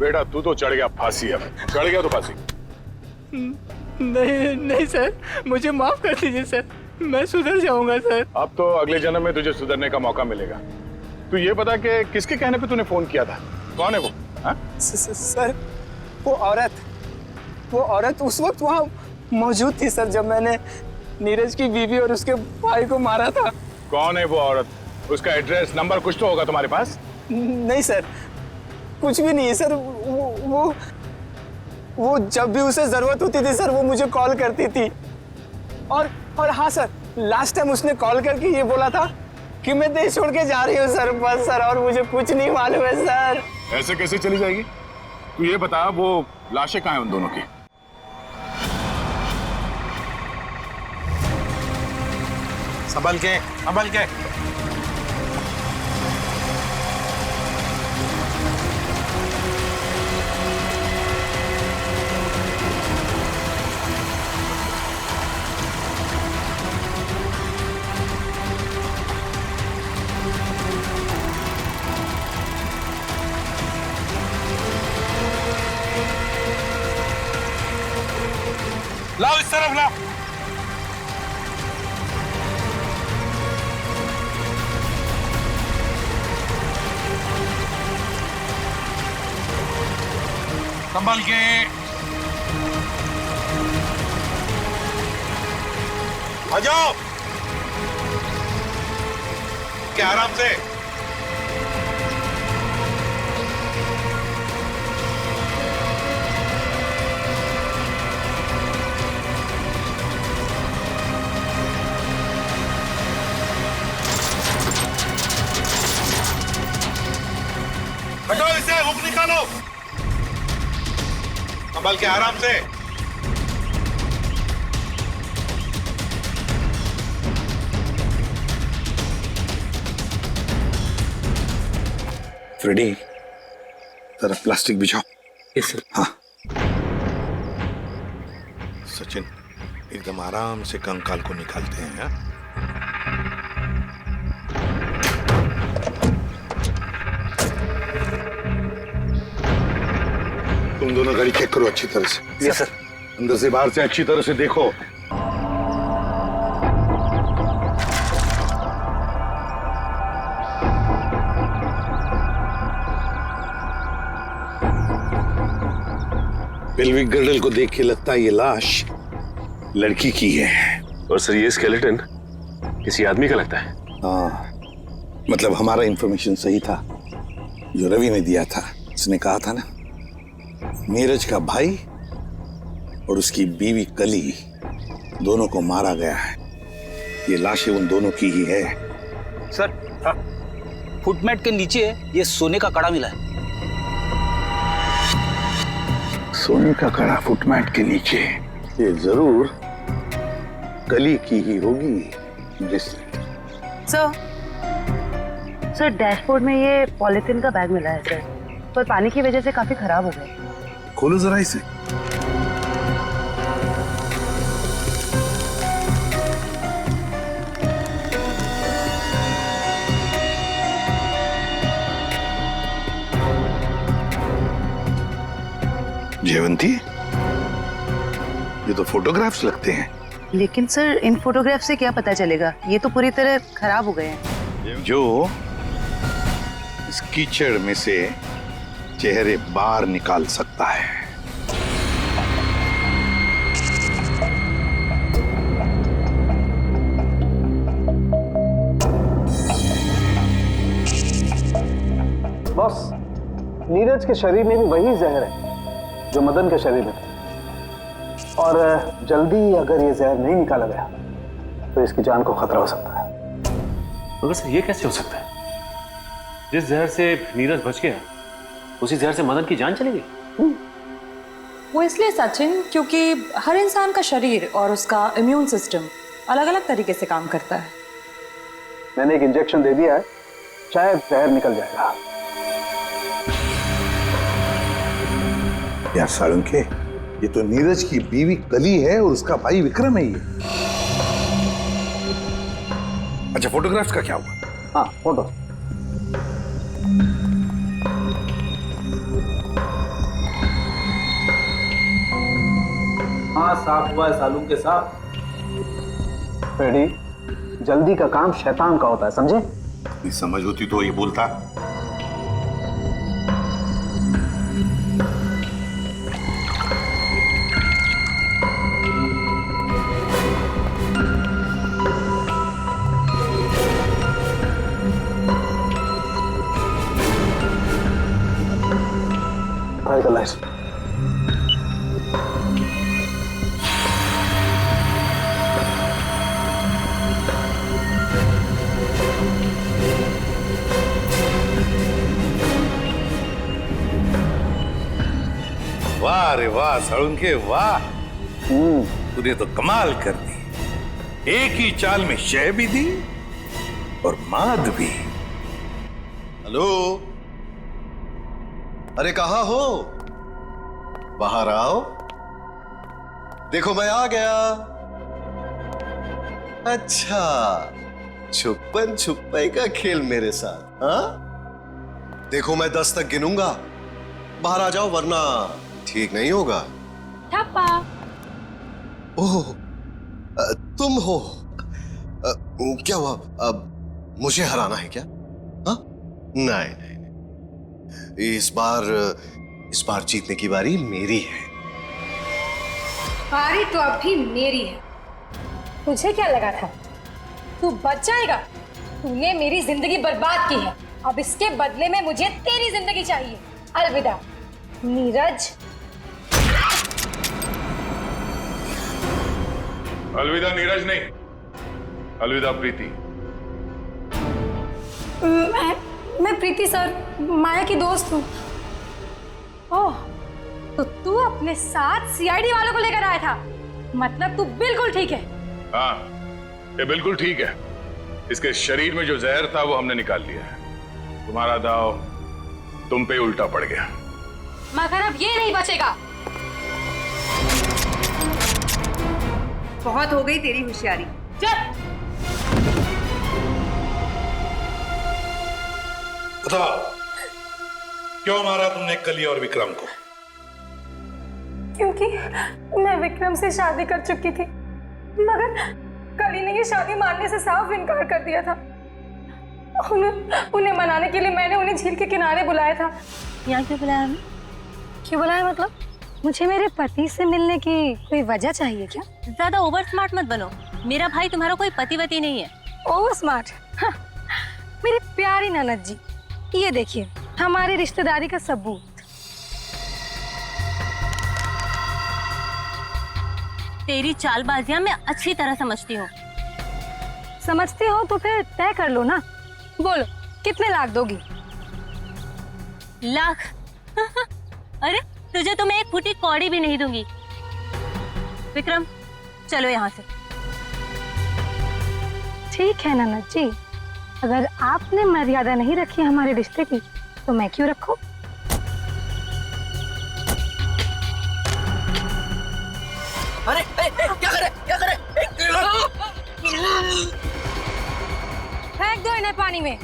बेटा तू तो चढ़ गया फांसी, अब चढ़ गया तो फांसी। नहीं नहीं सर, मुझे माफ कर दीजिए सर, मैं सुधर जाऊंगा सर। अब तो अगले जन्म में तुझे सुधरने का मौका मिलेगा। तू ये बता कि किसके कहने पे तूने फोन किया था? कौन है वो? सर वो औरत उस वक्त वहाँ मौजूद थी सर, जब मैंने नीरज की बीवी और उसके भाई को मारा था। कौन है वो औरत? उसका एड्रेस नंबर कुछ तो होगा तुम्हारे पास? नहीं सर, कुछ भी नहीं है सर। वो जब भी उसे जरूरत होती थी सर, वो मुझे कॉल करती थी। और हाँ सर, लास्ट टाइम उसने कॉल करके ये बोला था कि मैं देश छोड़ के जा रही हूँ सर, बस सर, और मुझे कुछ नहीं मालूम है सर। ऐसे कैसे चली जाएगी? तू ये बता, वो लाशें कहाँ हैं उन दोनों की? संभल के, संभल के। लाओ इस तरफ लाओ। संभल के। आ जाओ क्या, आराम से। हटो इसे, हुक निकालो। संभल के, आराम से। फ्रेडी, जरा प्लास्टिक बिछाओ। Yes sir. हाँ सचिन, एकदम आराम से कंकाल को निकालते हैं। हाँ? तुम दोनों गाड़ी चेक करो अच्छी तरह से। Yes sir. अंदर से बाहर से अच्छी तरह से देखो। पेल्विक गर्डल को देख के लगता है ये लाश लड़की की है। और सर ये स्केलेटन किसी आदमी का लगता है। हाँ, मतलब हमारा इंफॉर्मेशन सही था जो रवि ने दिया था। उसने कहा था ना, नीरज का भाई और उसकी बीवी कली दोनों को मारा गया है। ये लाशें उन दोनों की ही है। सर, फुटमैट के नीचे ये सोने का कड़ा मिला है। सोने का कड़ा फुटमैट के नीचे? ये जरूर कली की ही होगी। सर डैशबोर्ड में ये पॉलिथीन का बैग मिला है सर, पर पानी की वजह से काफी खराब हो गए। खोलो जरा इसे। जयवंती, ये तो फोटोग्राफ्स लगते हैं। लेकिन सर इन फोटोग्राफ से क्या पता चलेगा, ये तो पूरी तरह खराब हो गए हैं। जो इस कीचड़ में से चेहरे बाहर निकाल सकता है। बॉस, नीरज के शरीर में भी वही जहर है जो मदन के शरीर में था, और जल्दी अगर ये जहर नहीं निकाला गया तो इसकी जान को खतरा हो सकता है। मगर सर ये कैसे हो सकता है? जिस जहर से नीरज बच गया उसी जहर से मदन की जान चली गई। वो इसलिए सचिन, क्योंकि हर इंसान का शरीर और उसका इम्यून सिस्टम अलग अलग तरीके से काम करता है। मैंने एक इंजेक्शन दे दिया है, शायद जहर निकल जाएगा। यार सालुंखे, ये तो नीरज की बीवी कली है और उसका भाई विक्रम है ये। अच्छा, फोटोग्राफ्स का क्या हुआ? हाँ, फोटो। हाँ साफ हुआ है सालू के साथ। फ्रेडी, जल्दी का काम शैतान का होता है, समझे? समझ होती तो ये बोलता। वाह रे वाह साळुंखे वाह, तूने तो कमाल कर दी। एक ही चाल में शय भी दी और माद भी। हेलो, अरे कहाँ हो? बाहर आओ, देखो मैं आ गया। अच्छा, छुपन छुपाई का खेल मेरे साथ, हाँ? देखो मैं 10 तक गिनूंगा, बाहर आ जाओ वरना ठीक नहीं होगा। ठप्पा। ओह, तुम हो? क्या हुआ? अब मुझे हराना है क्या? हाँ? नहीं नहीं नहीं, इस बार जीतने की बारी मेरी है। बारी तो अब भी मेरी है। तुझे क्या लगा था तू बच जाएगा? तूने मेरी जिंदगी बर्बाद की है, अब इसके बदले में मुझे तेरी जिंदगी चाहिए। अलविदा नीरज। अलविदा नीरज नहीं, अलविदा प्रीति। मैं प्रीति सर, माया की दोस्त हूँ। ओह, तो तू अपने साथ सीआईडी वालों को लेकर आया था? मतलब तू बिल्कुल ठीक है? हाँ, ये बिल्कुल ठीक है। इसके शरीर में जो जहर था वो हमने निकाल लिया है। तुम्हारा दाव तुम पे उल्टा पड़ गया। मगर अब ये नहीं बचेगा। बहुत हो गई तेरी होशियारी। चल। बताओ, क्यों मारा तुमने कली और विक्रम को? क्योंकि मैं विक्रम से शादी कर चुकी थी, मगर कली ने ये शादी मानने से साफ इनकार कर दिया था। उन्हें मनाने के लिए मैंने उन्हें झील के किनारे बुलाया था। यहाँ क्यों बुलाया हमें? क्यों बुलाया मतलब? मुझे मेरे पति से मिलने की कोई वजह चाहिए क्या? ज्यादा ओवर स्मार्ट मत बनो। मेरा भाई तुम्हारा कोई पतिवती नहीं है। Over smart? हाँ, मेरी प्यारी ननद जी, ये देखिए हमारी रिश्तेदारी का सबूत। तेरी चालबाजियां मैं अच्छी तरह समझती हूँ। समझती हो तो फिर तय कर लो ना। बोलो कितने लाख दोगी? लाख? अरे तुझे तो मैं एक फूटी कौड़ी भी नहीं दूंगी। विक्रम चलो यहाँ से। ठीक है ननद जी, अगर आपने मर्यादा नहीं रखी हमारे रिश्ते की तो मैं क्यों रखूं? अरे क्या करे? फेंक दो इन्हें पानी में।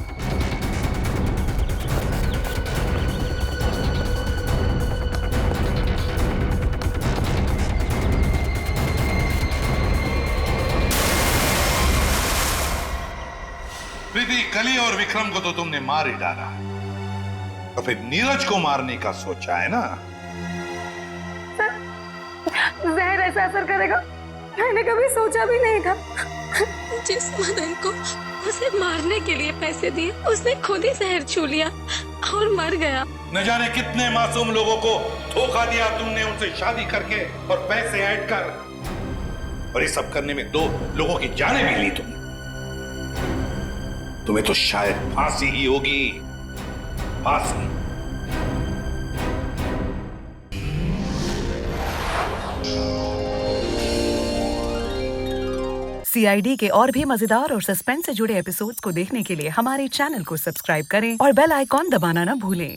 प्रीति, कली और विक्रम को तो तुमने मार ही डाला, तो फिर नीरज को मारने का सोचा है ना? जहर ऐसा असर करेगा मैंने कभी सोचा भी नहीं था। जिस मदन को उसे मारने के लिए पैसे दिए, उसने खुद ही जहर छू लिया और मर गया। न जाने कितने मासूम लोगों को धोखा दिया तुमने, उनसे शादी करके और पैसे ऐड कर, और ये सब करने में 2 लोगों की जानें भी ली तुमने। तुम्हें तो शायद फांसी ही होगी, फांसी। सीआईडी के और भी मजेदार और सस्पेंस से जुड़े एपिसोड्स को देखने के लिए हमारे चैनल को सब्सक्राइब करें और बेल आइकॉन दबाना ना भूलें।